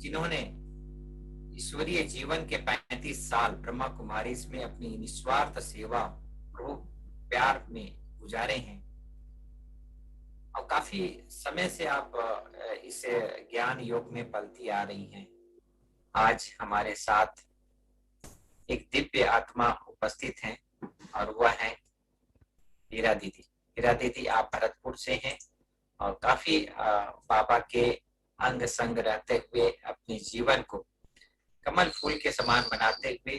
जिन्होंने ईश्वरीय जीवन के 35 साल ब्रह्मा कुमारी में अपनी निस्वार्थ सेवा प्रभु प्यार में गुजारे हैं। और काफी समय से आप इस ज्ञान योग में पलती आ रही हैं। आज हमारे साथ एक दिव्य आत्मा उपस्थित हैं और वह है हीरा दीदी। हीरा दीदी, आप भरतपुर से हैं और काफी बाबा के अंग संग रहते हुए अपने जीवन को कमल फूल के समान बनाते हुए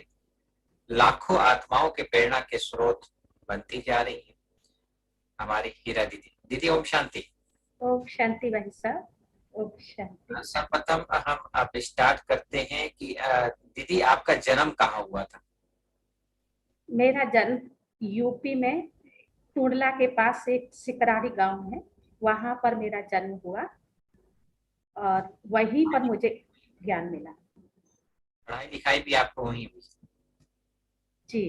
लाखों आत्माओं के प्रेरणा के स्रोत बनती जा रही है हमारी हीरा दीदी। दीदी ओम शांति। ओम शांति भाई साहब, ओम शांति। सर्वप्रथम हम आप स्टार्ट करते हैं कि दीदी आपका जन्म कहाँ हुआ था? मेरा जन्म यूपी में टुंडला के पास एक सिकरारी गांव है, वहां पर मेरा जन्म हुआ और वहीं पर मुझे ज्ञान मिला। पढ़ाई लिखाई भी आपको वहीं हुई? जी,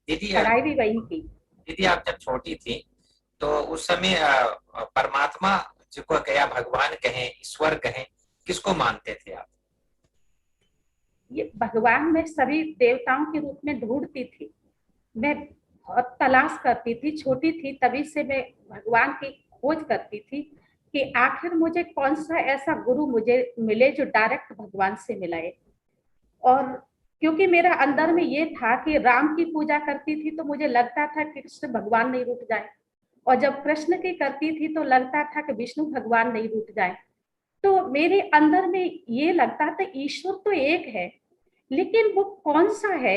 दीदी पढ़ाई भी वहीं की। दीदी, आप जब छोटी थी तो उस समय परमात्मा जिसको या भगवान कहें, ईश्वर कहें, किसको मानते थे आप? ये भगवान में सभी देवताओं के रूप में ढूंढती थी। मैं बहुत तलाश करती थी, छोटी थी तभी से मैं भगवान की खोज करती थी कि आखिर मुझे कौन सा ऐसा गुरु मुझे मिले जो डायरेक्ट भगवान से मिलाए। और क्योंकि मेरा अंदर में ये था कि राम की पूजा करती थी तो मुझे लगता था कि कृष्ण भगवान नहीं रुक जाए, और जब कृष्ण की करती थी तो लगता था कि विष्णु भगवान नहीं रुक जाए। तो मेरे अंदर में ये लगता था ईश्वर तो एक है, लेकिन वो कौन सा है।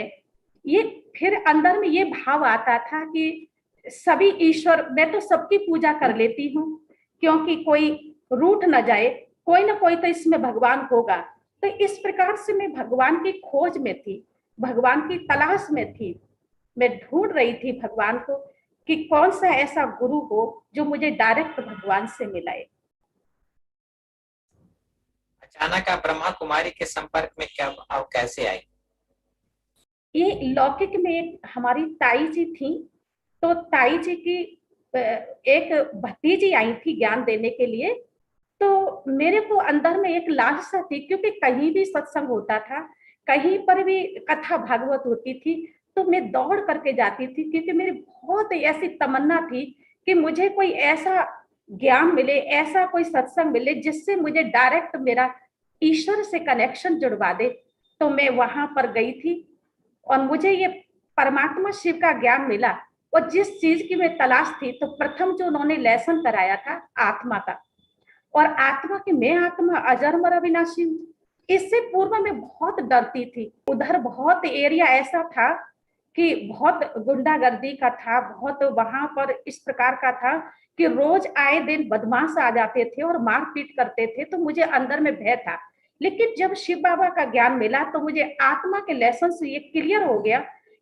ये फिर अंदर में ये भाव आता था कि सभी ईश्वर, मैं तो सबकी पूजा कर लेती हूँ क्योंकि कोई रूठ न जाए, कोई ना कोई तो इसमें भगवान होगा। तो इस प्रकार से मैं भगवान की खोज में थी, भगवान की तलाश में थी। मैं ढूंढ रही थी भगवान को कि कौन सा ऐसा गुरु हो जो मुझे डायरेक्ट भगवान से मिलाए। अचानक आप ब्रह्मा कुमारी के संपर्क में कब और कैसे आई? ये लौकिक में हमारी ताई जी थी, तो ताई जी की एक भतीजी आई थी ज्ञान देने के लिए। तो मेरे को अंदर में एक लालसा थी, क्योंकि कहीं भी सत्संग होता था, कहीं पर भी कथा भागवत होती थी तो मैं दौड़ करके जाती थी, क्योंकि मेरी बहुत ऐसी तमन्ना थी कि मुझे कोई ऐसा ज्ञान मिले, ऐसा कोई सत्संग मिले जिससे मुझे डायरेक्ट मेरा ईश्वर से कनेक्शन जुड़वा दे। तो मैं वहां पर गई थी और मुझे ये परमात्मा शिव का ज्ञान मिला। और जिस चीज की मैं तलाश थी, तो प्रथम जो उन्होंने लेसन कराया था आत्मा का, और आत्मा की मैं आत्मा अजर अविनाशी हूँ। इससे पूर्व में बहुत डरती थी। उधर बहुत एरिया ऐसा था कि बहुत गुंडागर्दी का था, बहुत वहां पर इस प्रकार का था कि रोज आए दिन बदमाश आ जाते थे और मारपीट करते थे। तो मुझे अंदर में भय था। लेकिन जब शिव बाबा का ज्ञान मिला तो मुझे आत्मा के लेसन से ये क्लियर हो गया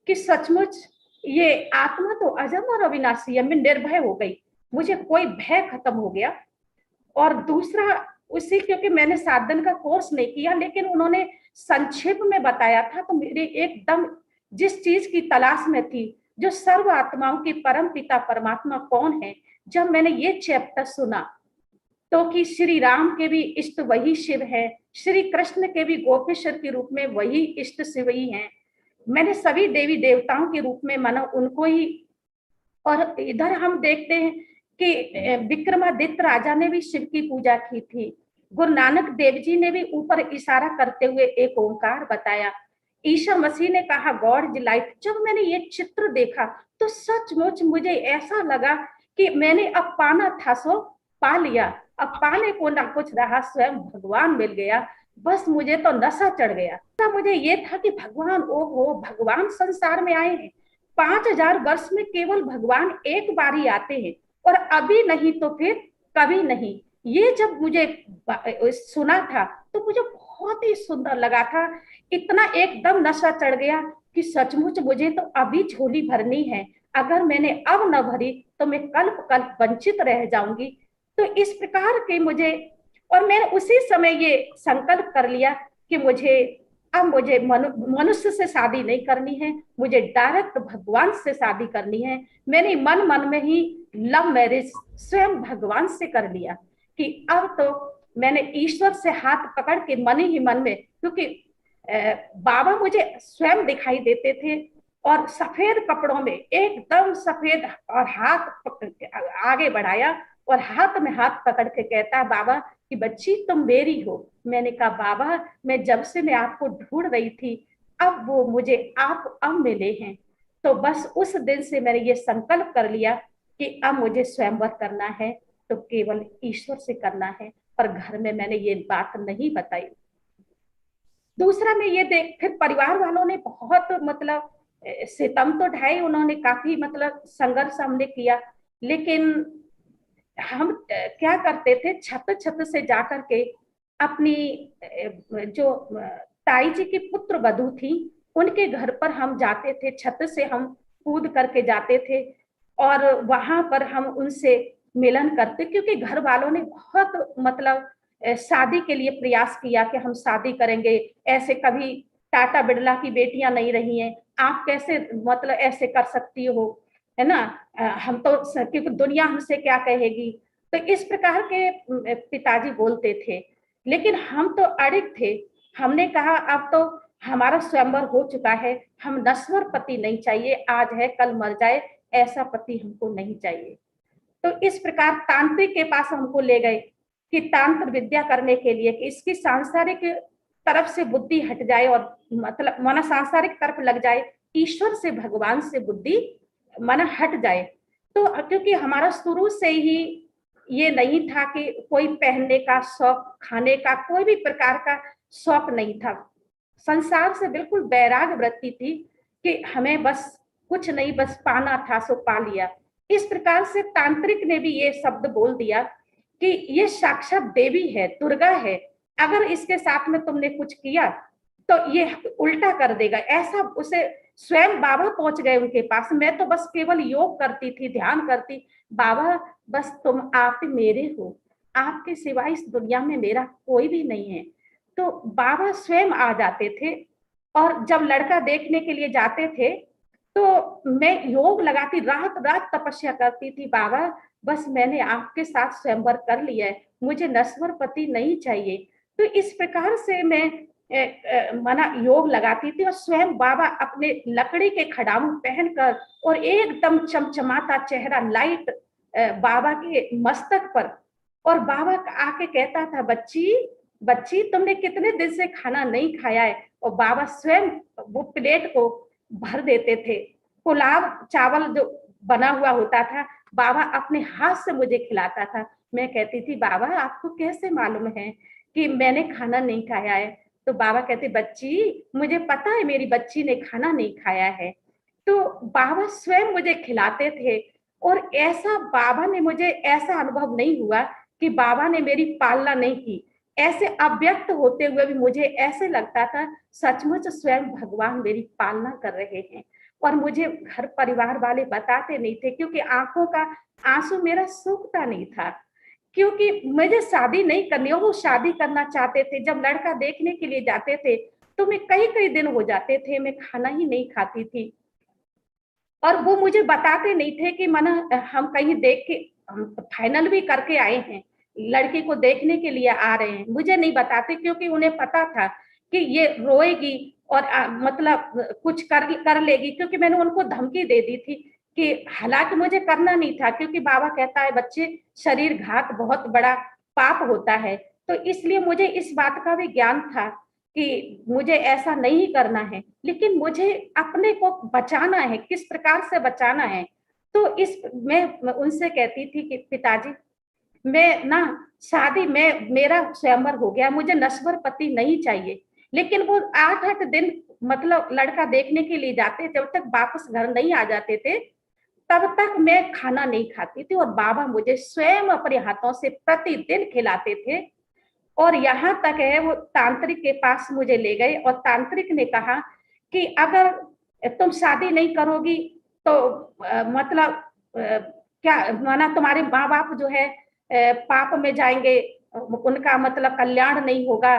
कि सचमुच ये आत्मा तो अजर और अविनाशी है। मैं निर्भय हो गई, मुझे कोई भय खत्म हो गया। और दूसरा उसी, क्योंकि मैंने 7 दिन का कोर्स नहीं किया, लेकिन उन्होंने संक्षेप में बताया था, तो मेरे एकदम जिस चीज की तलाश में थी, जो सर्व आत्माओं की परम पिता परमात्मा कौन है, जब मैंने ये चैप्टर सुना तो कि श्री राम के भी इष्ट वही शिव है, श्री कृष्ण के भी गोपेश्वर के रूप में वही इष्ट शिव ही है। मैंने सभी देवी देवताओं के रूप में माना उनको ही। और इधर हम देखते हैं कि विक्रमादित्य राजा ने भी शिव की पूजा की थी। गुरु नानक देव जी ने भी ऊपर इशारा करते हुए एक ओंकार बताया। ईसा मसीह ने कहा गॉड इज लाइट। जब मैंने ये चित्र देखा तो सचमुच मुझे ऐसा लगा कि मैंने अब पाना था सो पा लिया, अब पाने को ना कुछ रहा, स्वयं भगवान मिल गया। बस मुझे तो नशा चढ़ गया। तो मुझे ये था कि भगवान, ओहो, भगवान संसार में आए हैं। 5000 वर्ष में केवल भगवान एक बार ही आते हैं, और अभी नहीं तो फिर कभी नहीं। ये जब मुझे सुना था तो मुझे बहुत ही सुंदर लगा था। इतना एकदम नशा चढ़ गया कि सचमुच मुझे तो अभी झोली भरनी है, अगर मैंने अब न भरी तो मैं कल्प कल्प वंचित रह जाऊंगी। तो इस प्रकार के मुझे, और मैंने उसी समय ये संकल्प कर लिया कि मुझे मनुष्य से शादी नहीं करनी है, मुझे डायरेक्ट भगवान से शादी करनी है। मैंने मन मन में ही लव मैरिज स्वयं भगवान से कर लिया कि अब तो मैंने ईश्वर से हाथ पकड़ के मन ही मन में, क्योंकि बाबा मुझे स्वयं दिखाई देते थे और सफेद कपड़ों में, एकदम सफेद, और आगे बढ़ाया और हाथ में हाथ पकड़ के कहता, बाबा कि बच्ची तुम मेरी हो। मैंने कहा बाबा, मैं जब से मैं आपको ढूंढ रही थी, अब वो मुझे आप अब मिले हैं। तो बस उस दिन से मैंने ये संकल्प कर लिया कि अब मुझे स्वयंवर करना है तो केवल ईश्वर से करना है, पर घर में मैंने ये बात नहीं बताई। दूसरा मैं ये देख, फिर परिवार वालों ने बहुत मतलब सितम तो ढाई, उन्होंने काफी मतलब संघर्ष हमने किया, लेकिन हम क्या करते थे, छत छत से जाकर के अपनी जो ताई जी की पुत्र वधू थी उनके घर पर हम जाते थे, छत से हम कूद करके जाते थे और वहां पर हम उनसे मिलन करते, क्योंकि घर वालों ने बहुत मतलब शादी के लिए प्रयास किया कि हम शादी करेंगे, ऐसे कभी टाटा बिरला की बेटियां नहीं रही हैं, आप कैसे मतलब ऐसे कर सकती हो, है ना, हम तो, क्योंकि दुनिया हमसे क्या कहेगी। तो इस प्रकार के पिताजी बोलते थे, लेकिन हम तो अड़िग थे। हमने कहा अब तो हमारा स्वयंवर हो चुका है, हम नश्वर पति नहीं चाहिए, आज है कल मर जाए, ऐसा पति हमको नहीं चाहिए। तो इस प्रकार तांत्रिक के पास हमको ले गए कि तांत्र विद्या करने के लिए, कि इसकी सांसारिक तरफ से बुद्धि हट जाए और मतलब माना सांसारिक तरफ लग जाए, ईश्वर से भगवान से बुद्धि माना हट जाए। तो क्योंकि हमारा शुरू से ही ये नहीं था कि कोई पहनने का शौक, खाने का कोई भी प्रकार का शौक नहीं था, संसार से बिल्कुल वैराग वृत्ति थी कि हमें बस कुछ नहीं, बस पाना था सो पा लिया। इस प्रकार से तांत्रिक ने भी ये शब्द बोल दिया कि ये साक्षात देवी है, दुर्गा है, अगर इसके साथ में तुमने कुछ किया तो ये उल्टा कर देगा, ऐसा उसे स्वयं बाबा पहुंच गए उनके पास। मैं तो बस केवल योग करती थी, ध्यान करती, बाबा बस तुम आप मेरे हो, आपके सिवा इस दुनिया में मेरा कोई भी नहीं है। तो बाबा स्वयं आ जाते थे और जब लड़का देखने के लिए जाते थे तो मैं योग लगाती, रात रात तपस्या करती थी, बाबा बस मैंने आपके साथ स्वयंवर कर लिया है, मुझे नश्वर पति नहीं चाहिए। तो इस प्रकार से मैं माना योग लगाती थी और स्वयं बाबा अपने लकड़ी के खड़ाऊ पहनकर और एकदम चमचमाता चेहरा लाइट बाबा के मस्तक पर, और बाबा आके कहता था, बच्ची बच्ची तुमने कितने दिन से खाना नहीं खाया है, और बाबा स्वयं वो प्लेट को भर देते थे। पुलाव चावल जो बना हुआ होता था, बाबा अपने हाथ से मुझे खिलाता था। मैं कहती थी, बाबा आपको कैसे मालूम है कि मैंने खाना नहीं खाया है? तो बाबा कहते, बच्ची मुझे पता है मेरी बच्ची ने खाना नहीं खाया है। तो बाबा स्वयं मुझे खिलाते थे, और ऐसा बाबा ने मुझे ऐसा अनुभव नहीं हुआ कि बाबा ने मेरी पालना नहीं की। ऐसे अव्यक्त होते हुए भी मुझे ऐसे लगता था सचमुच स्वयं भगवान मेरी पालना कर रहे हैं, और मुझे घर परिवार वाले बताते नहीं थे, क्योंकि आंखों का आंसू मेरा सूखता नहीं था, क्योंकि मुझे शादी नहीं करनी, और वो शादी करना चाहते थे। जब लड़का देखने के लिए जाते थे तो मैं कई कई दिन हो जाते थे, मैं खाना ही नहीं खाती थी, और वो मुझे बताते नहीं थे कि माना हम कहीं देख के फाइनल भी करके आए हैं, लड़की को देखने के लिए आ रहे हैं, मुझे नहीं बताते, क्योंकि उन्हें पता था कि ये रोएगी और मतलब कुछ कर लेगी, क्योंकि मैंने उनको धमकी दे दी थी कि हालांकि मुझे करना नहीं था, क्योंकि बाबा कहता है बच्चे शरीर घात बहुत बड़ा पाप होता है, तो इसलिए मुझे इस बात का भी ज्ञान था कि मुझे ऐसा नहीं करना है, लेकिन मुझे अपने को बचाना है, किस प्रकार से बचाना है। तो इस मैं उनसे कहती थी कि पिताजी मैं ना शादी में मेरा स्वयंवर हो गया, मुझे नश्वर पति नहीं चाहिए, लेकिन वो 8-8 दिन मतलब लड़का देखने के लिए जाते, जब तक वापस घर नहीं आ जाते थे तब तक मैं खाना नहीं खाती थी, और बाबा मुझे स्वयं अपने हाथों से प्रतिदिन खिलाते थे। और यहाँ तक है वो तांत्रिक के पास मुझे ले गए, और तांत्रिक ने कहा कि अगर तुम शादी नहीं करोगी तो मतलब क्या माना तुम्हारे माँ बाप जो है पाप में जाएंगे, उनका मतलब कल्याण नहीं होगा।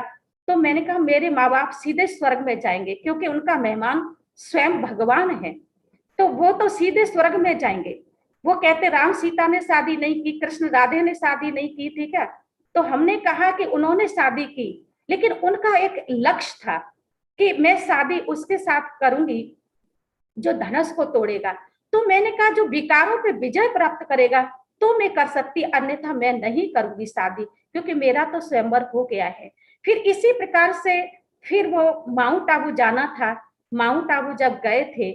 तो मैंने कहा मेरे माँ बाप सीधे स्वर्ग में जाएंगे, क्योंकि उनका मेहमान स्वयं भगवान है, तो वो तो सीधे स्वर्ग में जाएंगे। वो कहते राम सीता ने शादी नहीं की, कृष्ण राधे ने शादी नहीं की थी क्या? तो हमने कहा कि उन्होंने शादी की, लेकिन उनका एक लक्ष्य था कि मैं शादी उसके साथ करूंगी जो धनुष को तोड़ेगा। तो मैंने कहा जो विकारों पे विजय प्राप्त करेगा तो मैं कर सकती, अन्यथा मैं नहीं करूंगी शादी, क्योंकि मेरा तो स्वयंवर हो गया है। फिर इसी प्रकार से फिर वो माउंट आबू जाना था। माउंट आबू जब गए थे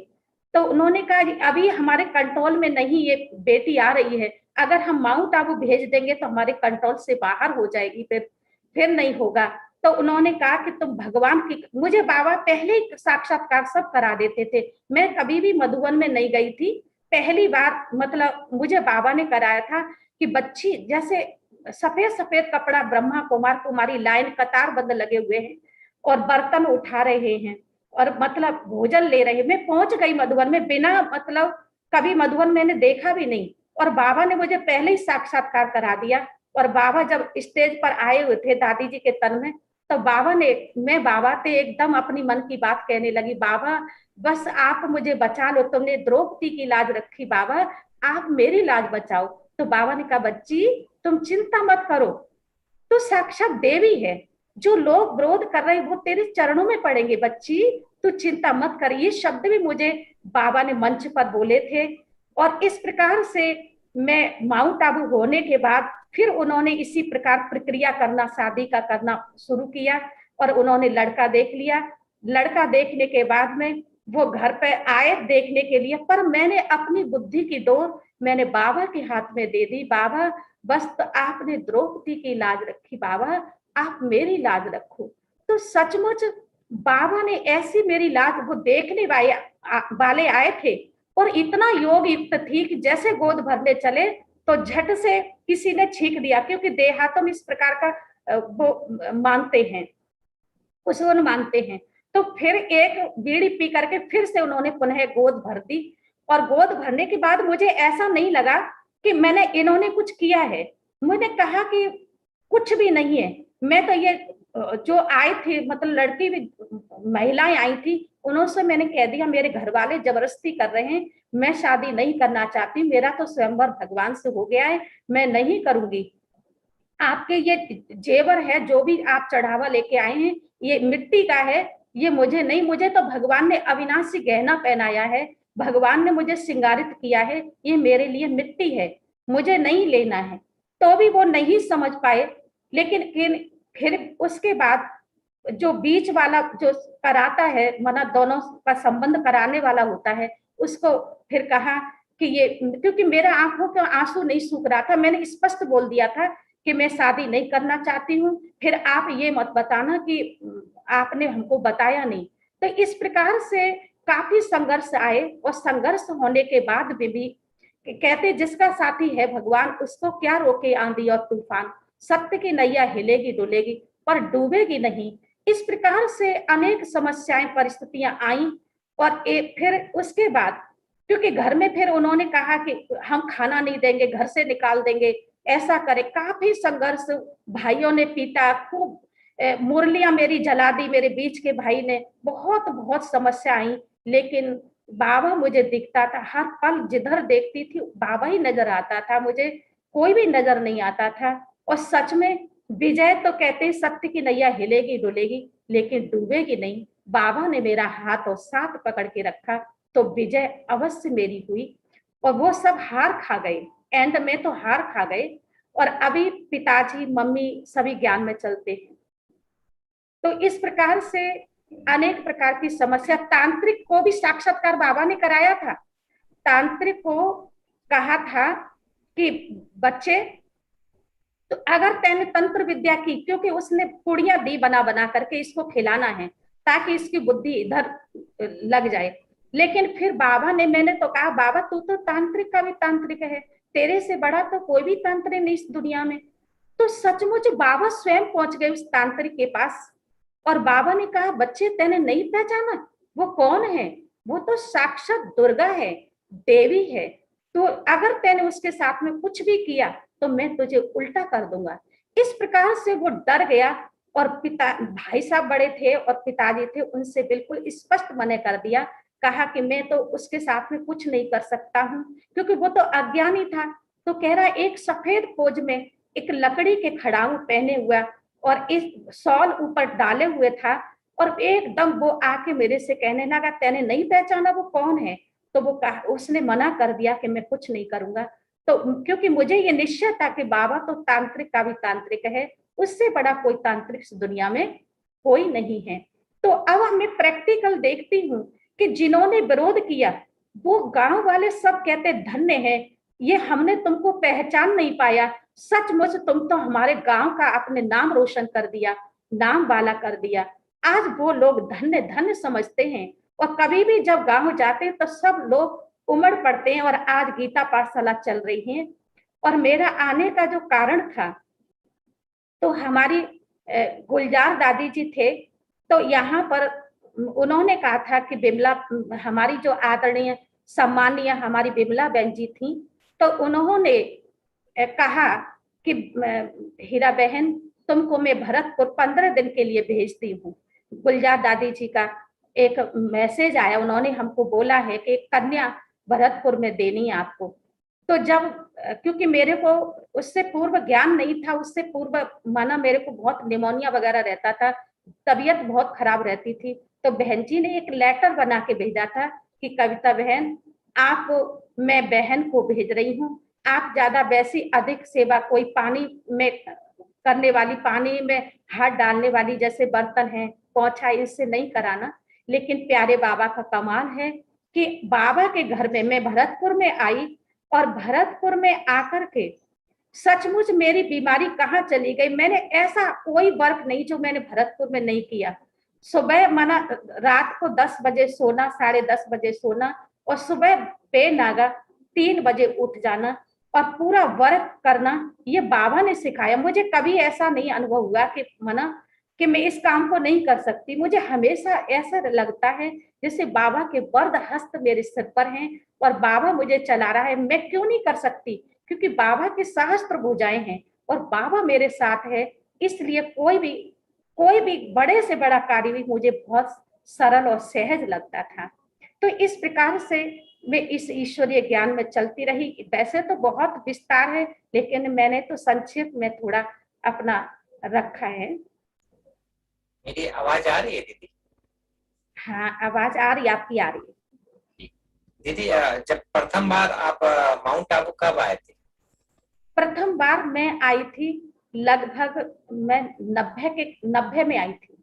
तो उन्होंने कहा अभी हमारे कंट्रोल में नहीं ये बेटी आ रही है, अगर हम माउंट आबू भेज देंगे तो हमारे कंट्रोल से बाहर हो जाएगी, फिर नहीं होगा। तो उन्होंने कहा कि तुम भगवान की, मुझे बाबा पहले ही साक्षात्कार सब करा देते थे, मैं कभी भी मधुबन में नहीं गई थी, पहली बार मतलब मुझे बाबा ने कराया था कि बच्ची जैसे सफेद सफेद कपड़ा, ब्रह्मा कुमार कुमारी लाइन कतार बंद लगे हुए हैं और बर्तन उठा रहे हैं और मतलब भोजन ले रहे हैं। मैं पहुंच गई मधुबन में, बिना मतलब कभी मधुबन मैंने देखा भी नहीं, और बाबा ने मुझे पहले ही साक्षात्कार करा दिया। और बाबा जब स्टेज पर आए हुए थे दादी जी के तन में, तो बाबा ने, मैं बाबा से एकदम अपनी मन की बात कहने लगी, बाबा बस आप मुझे बचा लो, तुमने द्रौपदी की लाज रखी बाबा, आप मेरी लाज बचाओ। तो बाबा ने कहा बच्ची तुम चिंता मत करो, तो साक्षात देवी है, जो लोग विरोध कर रहे हैं वो तेरे चरणों में पड़ेंगे बच्ची, तू चिंता मत कर। ये शब्द भी मुझे बाबा ने मंच पर बोले थे। और इस प्रकार से मैं माउंट आबू होने के बाद फिर उन्होंने इसी प्रकार प्रक्रिया करना, शादी का करना शुरू किया और उन्होंने लड़का देख लिया। लड़का देखने के बाद में वो घर पे आए देखने के लिए, पर मैंने अपनी बुद्धि की डोर मैंने बाबा के हाथ में दे दी, बाबा बस तो आपने द्रौपदी की लाज रखी, बाबा आप मेरी लाज रखो। तो सचमुच बाबा ने ऐसी मेरी लाज, वो देखने वाले आए थे और इतना योग युक्त थी कि जैसे गोद भरने चले तो झट से किसी ने छींक दिया, क्योंकि देहातों में इस प्रकार का वो मानते हैं, कुशवन मानते हैं। तो फिर एक बीड़ी पी करके फिर से उन्होंने पुनः गोद भर दी। और गोद भरने के बाद मुझे ऐसा नहीं लगा कि मैंने इन्होंने कुछ किया है, मैंने कहा कि कुछ भी नहीं है। मैं तो ये जो आए थे मतलब लड़की भी, महिलाएं आई थी, उन्होंने मैंने कह दिया मेरे घर वाले जबरदस्ती कर रहे हैं, मैं शादी नहीं करना चाहती, मेरा तो स्वयंवर भगवान से हो गया है, मैं नहीं करूंगी। आपके ये जेवर है जो भी आप चढ़ावा लेके आए हैं ये मिट्टी का है, ये मुझे नहीं, मुझे तो भगवान ने अविनाशी गहना पहनाया है, भगवान ने मुझे श्रृंगारित किया है, ये मेरे लिए मिट्टी है, मुझे नहीं लेना है। तो भी वो नहीं समझ पाए। लेकिन फिर उसके बाद जो बीच वाला जो कराता है, मना दोनों का संबंध कराने वाला होता है, उसको फिर कहा कि ये, क्योंकि मेरा आंखों का आंसू नहीं सूख रहा था, मैंने स्पष्ट बोल दिया था कि मैं शादी नहीं करना चाहती हूँ, फिर आप ये मत बताना कि आपने हमको बताया नहीं। तो इस प्रकार से काफी संघर्ष आए, और संघर्ष होने के बाद भी कहते जिसका साथी है भगवान उसको क्या रोके आंधी और तूफान, सत्य की नैया हिलेगी डुलेगी पर डूबेगी नहीं। इस प्रकार से अनेक समस्याएं परिस्थितियां आई। और फिर उसके बाद क्योंकि घर में फिर उन्होंने कहा कि हम खाना नहीं देंगे, घर से निकाल देंगे, ऐसा करे, काफी संघर्ष, भाइयों ने पीटा खूब, मुरलियां मेरी जला दी मेरे बीच के भाई ने, बहुत बहुत समस्या आई। लेकिन बाबा मुझे दिखता था हर पल, जिधर देखती थी बाबा ही नजर आता था मुझे, कोई भी नजर नहीं आता था। और सच में विजय तो कहते हैं सत्य की नैया हिलेगी डुलेगी लेकिन डूबेगी नहीं, बाबा ने मेरा हाथ और साथ पकड़ के रखा तो विजय अवश्य मेरी हुई। और वो सब हार खा गए, एंड में तो हार खा गए। और अभी पिताजी मम्मी सभी ज्ञान में चलते हैं। तो इस प्रकार से अनेक प्रकार की समस्या, तांत्रिक को भी साक्षात्कार बाबा ने कराया था। तांत्रिक को कहा था कि बच्चे तो अगर तेने तंत्र विद्या की, क्योंकि उसने पुड़ियां दी बना बना करके इसको खिलाना है ताकि इसकी बुद्धि इधर लग जाए। लेकिन फिर बाबा ने, मैंने तो कहा बाबा तू तो तांत्रिक का भी तांत्रिक है, तेरे से बड़ा तो कोई भी तांत्रिक नहीं इस दुनिया में। तो सचमुच बाबा स्वयं पहुंच गए उस तांत्रिक के पास। और बाबा ने कहा बच्चे तेने नहीं पहचाना वो कौन है, वो तो साक्षात दुर्गा है, देवी है, तो अगर तेने उसके साथ में कुछ भी किया तो मैं तुझे उल्टा कर दूंगा। इस प्रकार से वो डर गया। और पिता भाई साहब बड़े थे और पिताजी थे, उनसे बिल्कुल स्पष्ट मने कर दिया, कहा कि मैं तो उसके साथ में कुछ नहीं कर सकता हूँ, क्योंकि वो तो अज्ञानी था। तो कह रहा एक सफेद फौज में एक लकड़ी के खड़ाऊ पहने हुआ और इस शॉल ऊपर डाले हुए था, और एकदम वो आके मेरे से कहने लगा, तेने नहीं पहचाना वो कौन है? तो वो कहा, उसने मना कर दिया कि मैं कुछ नहीं करूंगा। तो क्योंकि मुझे ये निश्चय था कि बाबा तो तांत्रिक का भी तांत्रिक है, उससे बड़ा कोई तांत्रिक इस दुनिया में कोई नहीं है। तो अब मैं प्रैक्टिकल देखती हूँ कि जिन्होंने विरोध किया वो गांव वाले सब कहते धन्य है, ये हमने तुमको पहचान नहीं पाया, सचमुच तुम तो हमारे गांव का अपने नाम रोशन कर दिया, नाम वाला कर दिया। आज वो लोग धन्य धन्य समझते हैं, और कभी भी जब गांव जाते हैं तो सब लोग उमड़ पड़ते हैं, और आज गीता पाठशाला चल रही है। और मेरा आने का जो कारण था, तो हमारी गुलजार दादी जी थे, तो यहाँ पर उन्होंने कहा था कि बिमला, हमारी जो आदरणीय सम्मानीय हमारी बिमला बहन जी थी, तो उन्होंने कहा कि हीरा बहन, तुमको मैं भरतपुर 15 दिन के लिए भेजती हूँ। गुलजार दादी जी का एक मैसेज आया, उन्होंने हमको बोला है कि कन्या भरतपुर में देनी है आपको। तो जब, क्योंकि मेरे को उससे पूर्व ज्ञान नहीं था, उससे पूर्व माना मेरे को बहुत निमोनिया वगैरह रहता था, तबीयत बहुत खराब रहती थी, तो बहन जी ने एक लेटर बना के भेजा था कि कविता बहन, आप, मैं बहन को भेज रही हूँ, आप ज्यादा वैसी अधिक सेवा कोई पानी में करने वाली, पानी में हाथ डालने वाली जैसे बर्तन है, पोंछा, इससे नहीं कराना। लेकिन प्यारे बाबा का कमाल है कि बाबा के घर में मैं भरतपुर में आई, और भरतपुर में आकर के सचमुच मेरी बीमारी कहाँ चली गई। मैंने ऐसा कोई वर्क नहीं जो मैंने भरतपुर में नहीं किया। सुबह माना रात को 10 बजे सोना, 10:30 बजे सोना, और सुबह बेनागा 3 बजे उठ जाना और पूरा वर्क करना, ये बाबा ने सिखाया मुझे। कभी ऐसा नहीं अनुभव हुआ कि मना कि मैं इस काम को नहीं कर सकती। मुझे हमेशा ऐसा लगता है जैसे बाबा के वरद हस्त मेरे सिर पर हैं और बाबा मुझे चला रहा है, मैं क्यों नहीं कर सकती? क्योंकि बाबा के सहस्त्र भुजाएं हैं और बाबा मेरे साथ है, इसलिए कोई भी बड़े से बड़ा कार्य भी मुझे बहुत सरल और सहज लगता था। तो इस प्रकार से मैं इस ईश्वरीय ज्ञान में चलती रही। वैसे तो बहुत विस्तार है, लेकिन मैंने तो संक्षिप्त में थोड़ा अपना रखा है। मेरी आवाज आ रही है दीदी? हाँ, आवाज आ रही, आपकी आ रही है। दीदी, जब प्रथम बार आप माउंट आबू कब आए थे? प्रथम बार मैं आई थी लगभग, मैं 90 में आई थी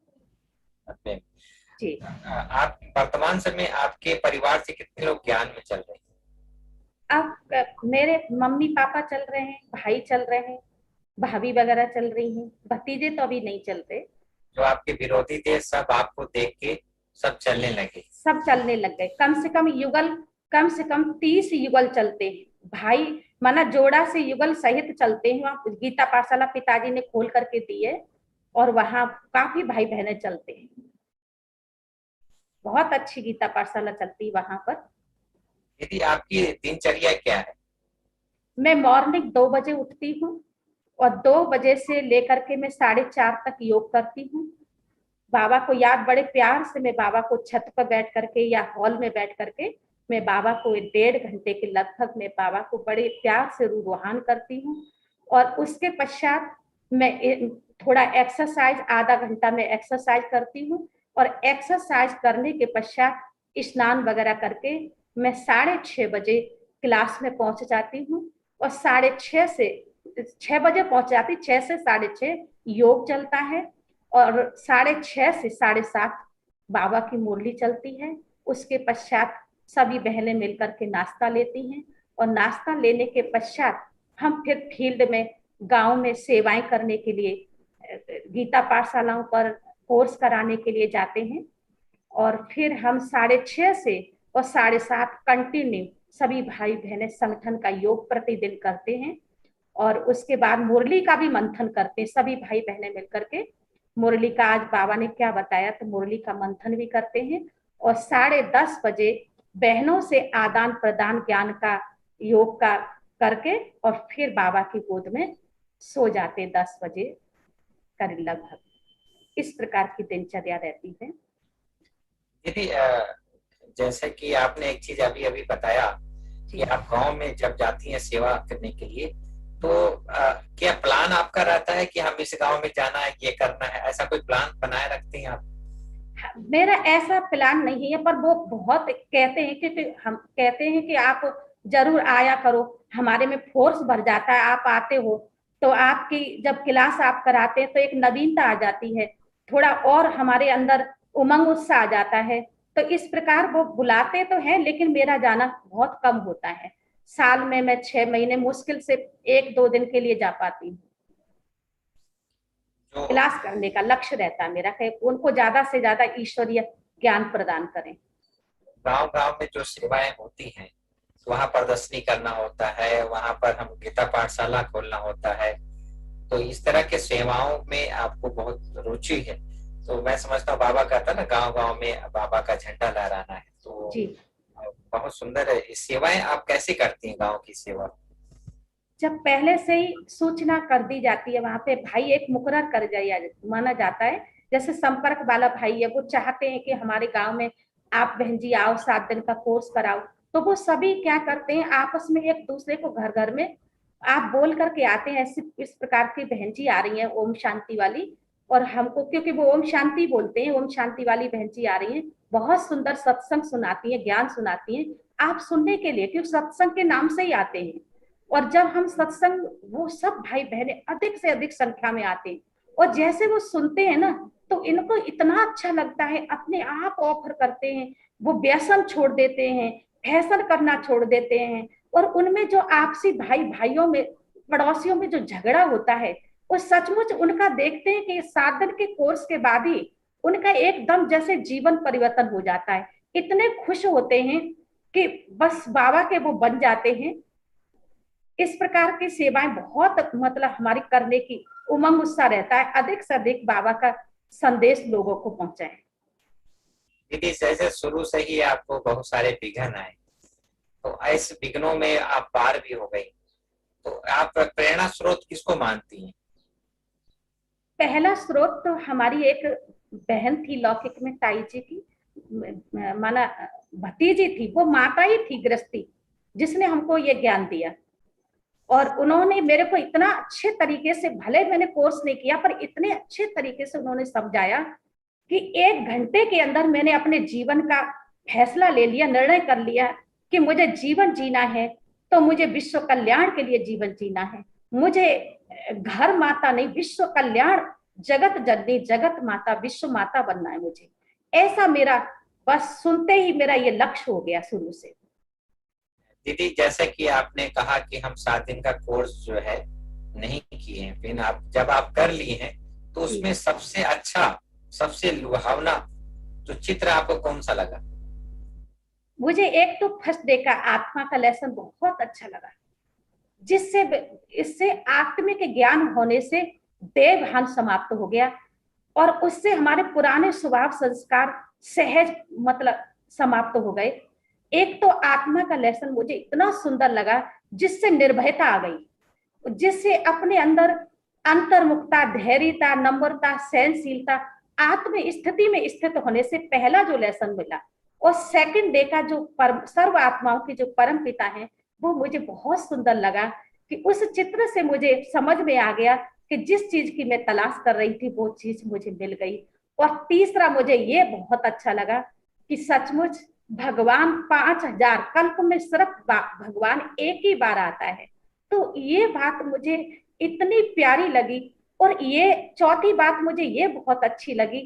जी। आप वर्तमान समय आपके परिवार से कितने लोग ज्ञान में चल रहे हैं? अब मेरे मम्मी पापा चल रहे हैं, भाई चल रहे हैं, भाभी वगैरह चल रही हैं, भतीजे तो अभी नहीं चलते। जो आपके विरोधी थे सब आपको देख के सब चलने लगे? सब चलने लग गए। कम से कम युगल, कम से कम 30 युगल चलते हैं भाई, माना जोड़ा से युगल सहित चलते हैं। वहाँ गीता पाठशाला पिताजी ने खोल करके दी है, और वहाँ काफी भाई बहने चलते हैं। बहुत अच्छी गीता पाठशाला चलती है वहां पर। दीदी, आपकी दिनचर्या क्या है? मैं मॉर्निंग 2 बजे उठती हूँ, और 2 बजे से लेकर के मैं 4:30 तक योग करती हूँ। बाबा को याद, बड़े प्यार से मैं बाबा को छत पर बैठ करके या हॉल में बैठ करके मैं बाबा को 1.5 घंटे के लगभग मैं बाबा को बड़े प्यार से रूहान करती हूँ। और उसके पश्चात मैं थोड़ा एक्सरसाइज, आधा घंटा में एक्सरसाइज करती हूँ, और एक्सरसाइज करने के पश्चात स्नान वगैरह करके मैं 6:30 बजे क्लास में पहुंच जाती हूँ। और 6:30 से 6 बजे पहुंच जाती, 6 से 6:30 योग चलता है, और 6:30 से 7:30 बाबा की मुरली चलती है। उसके पश्चात सभी बहनें मिलकर के नाश्ता लेती हैं, और नाश्ता लेने के पश्चात हम फिर फील्ड में, गांव में सेवाएं करने के लिए, गीता पाठशालाओं पर कोर्स कराने के लिए जाते हैं। और फिर हम 6:30 से और 7:30 कंटिन्यू सभी भाई बहनें संगठन का योग प्रतिदिन करते हैं। और उसके बाद मुरली का भी मंथन करते हैं सभी भाई बहनें मिलकर के। मुरली का आज बाबा ने क्या बताया, तो मुरली का मंथन भी करते हैं। और 10:30 बजे बहनों से आदान प्रदान ज्ञान का, योग का करके, और फिर बाबा की गोद में सो जाते 10 बजे करीब लगभग। इस प्रकार की दिनचर्या रहती है। दीदी, जैसे कि आपने एक चीज अभी अभी बताया कि आप गांव में जब जाती हैं सेवा करने के लिए, तो क्या प्लान आपका रहता है कि हम इस गांव में जाना है, ये करना है, ऐसा कोई प्लान बनाए रखते हैं आप? मेरा ऐसा प्लान नहीं है, पर वो बहुत कहते हैं कि हम कहते हैं कि आप जरूर आया करो, हमारे में फोर्स भर जाता है, आप आते हो तो आपकी जब क्लास आप कराते हैं तो एक नवीनता आ जाती है, थोड़ा और हमारे अंदर उमंग उत्साह आ जाता है। तो इस प्रकार वो बुलाते तो हैं, लेकिन मेरा जाना बहुत कम होता है। साल में मैं 6 महीने मुश्किल से 1-2 दिन के लिए जा पाती हूँ। जो क्लास करने का लक्ष्य रहता है मेरा कि उनको ज्यादा से ज्यादा ईश्वरीय ज्ञान प्रदान करें। गांव गांव में जो सेवाएं होती हैं, वहां प्रदर्शनी करना होता है, वहां पर हम गीता पाठशाला खोलना होता है, तो इस तरह के सेवाओं में आपको बहुत रुचि है। तो मैं समझता हूँ, बाबा कहता ना, गांव गांव में बाबा का झंडा लहराना है, तो जी। बहुत सुंदर है। सेवाएं आप कैसे करती हैं, गांव की सेवा? जब पहले से ही सूचना कर दी जाती है, वहां पे भाई एक मुकर्रर कर जाया माना जाता है, जैसे संपर्क वाला भाई है, वो चाहते हैं कि हमारे गांव में आप बहन जी आओ, 7 दिन का कोर्स कराओ। तो वो सभी क्या करते हैं, आपस में एक दूसरे को घर घर में आप बोल करके आते हैं, ऐसी इस प्रकार की बहन जी आ रही है ओम शांति वाली, और हमको क्योंकि वो ओम शांति बोलते हैं, ओम शांति वाली बहन जी आ रही है, बहुत सुंदर सत्संग सुनाती है, ज्ञान सुनाती है, आप सुनने के लिए, क्योंकि सत्संग के नाम से ही आते हैं। और जब हम सत्संग, वो सब भाई बहने अधिक से अधिक संख्या में आते हैं, और जैसे वो सुनते हैं ना, तो इनको इतना अच्छा लगता है, अपने आप ऑफर करते हैं, वो व्यसन छोड़ देते हैं, फैशन करना छोड़ देते हैं। और उनमें जो आपसी भाई भाइयों में, पड़ोसियों में जो झगड़ा होता है, वो सचमुच उनका देखते हैं कि 7 दिन के कोर्स के बाद ही उनका एकदम जैसे जीवन परिवर्तन हो जाता है, इतने खुश होते हैं कि बस बाबा के वो बन जाते हैं। इस प्रकार की सेवाएं बहुत मतलब हमारी करने की उमंग उत्साह रहता है, अधिक से अधिक बाबा का संदेश लोगों को पहुंचाए। दीदी, जैसे शुरू से ही आपको बहुत सारे विघ्न आए, तो ऐसे विघ्नों में आप पार भी हो गई, तो आप प्रेरणा स्रोत किसको मानती हैं? पहला स्रोत तो हमारी एक बहन थी लौकिक में, ताई जी की माना भतीजी थी, वो माता ही थी गृहस्थी, जिसने हमको ये ज्ञान दिया। और उन्होंने मेरे को इतना अच्छे तरीके से, भले मैंने कोर्स नहीं किया, पर इतने अच्छे तरीके से उन्होंने समझाया कि 1 घंटे के अंदर मैंने अपने जीवन का फैसला ले लिया, निर्णय कर लिया कि मुझे जीवन जीना है तो मुझे विश्व कल्याण के लिए जीवन जीना है। मुझे घर माता नहीं, विश्व कल्याण, जगत जननी, जगत माता, विश्व माता बनना है मुझे। ऐसा मेरा, बस सुनते ही मेरा ये लक्ष्य हो गया शुरू से। दीदी, जैसे कि आपने कहा कि हम 7 दिन का कोर्स जो है नहीं किए हैं, फिर आप जब आप कर लिए हैं, तो उसमें सबसे अच्छा, सबसे लुभावना जो चित्र आपको कौन सा लगा? मुझे एक तो फर्स्ट डे का आत्मा का लेसन बहुत अच्छा लगा, जिससे इससे आत्मिक ज्ञान होने से देवभान समाप्त हो गया, और उससे हमारे पुराने स्वभाव संस्कार सहज मतलब समाप्त हो गए। एक तो आत्मा का लेसन मुझे इतना सुंदर लगा, जिससे निर्भयता आ गई, जिससे अपने अंदर अंतर्मुखता, धैर्यता, नम्रता, सहनशीलता, आत्म स्थिति में स्थित होने से पहला जो लेसन मिला। और सेकंड डे का जो सर्व आत्माओं के जो परम पिता है, वो मुझे बहुत सुंदर लगा, कि उस चित्र से मुझे समझ में आ गया कि जिस चीज की मैं तलाश कर रही थी वो चीज मुझे मिल गई। और तीसरा मुझे ये बहुत अच्छा लगा कि सचमुच भगवान 5000 कल्प में सिर्फ भगवान एक ही बार आता है। तो ये बात मुझे इतनी प्यारी लगी। और ये चौथी बात मुझे ये बहुत अच्छी लगी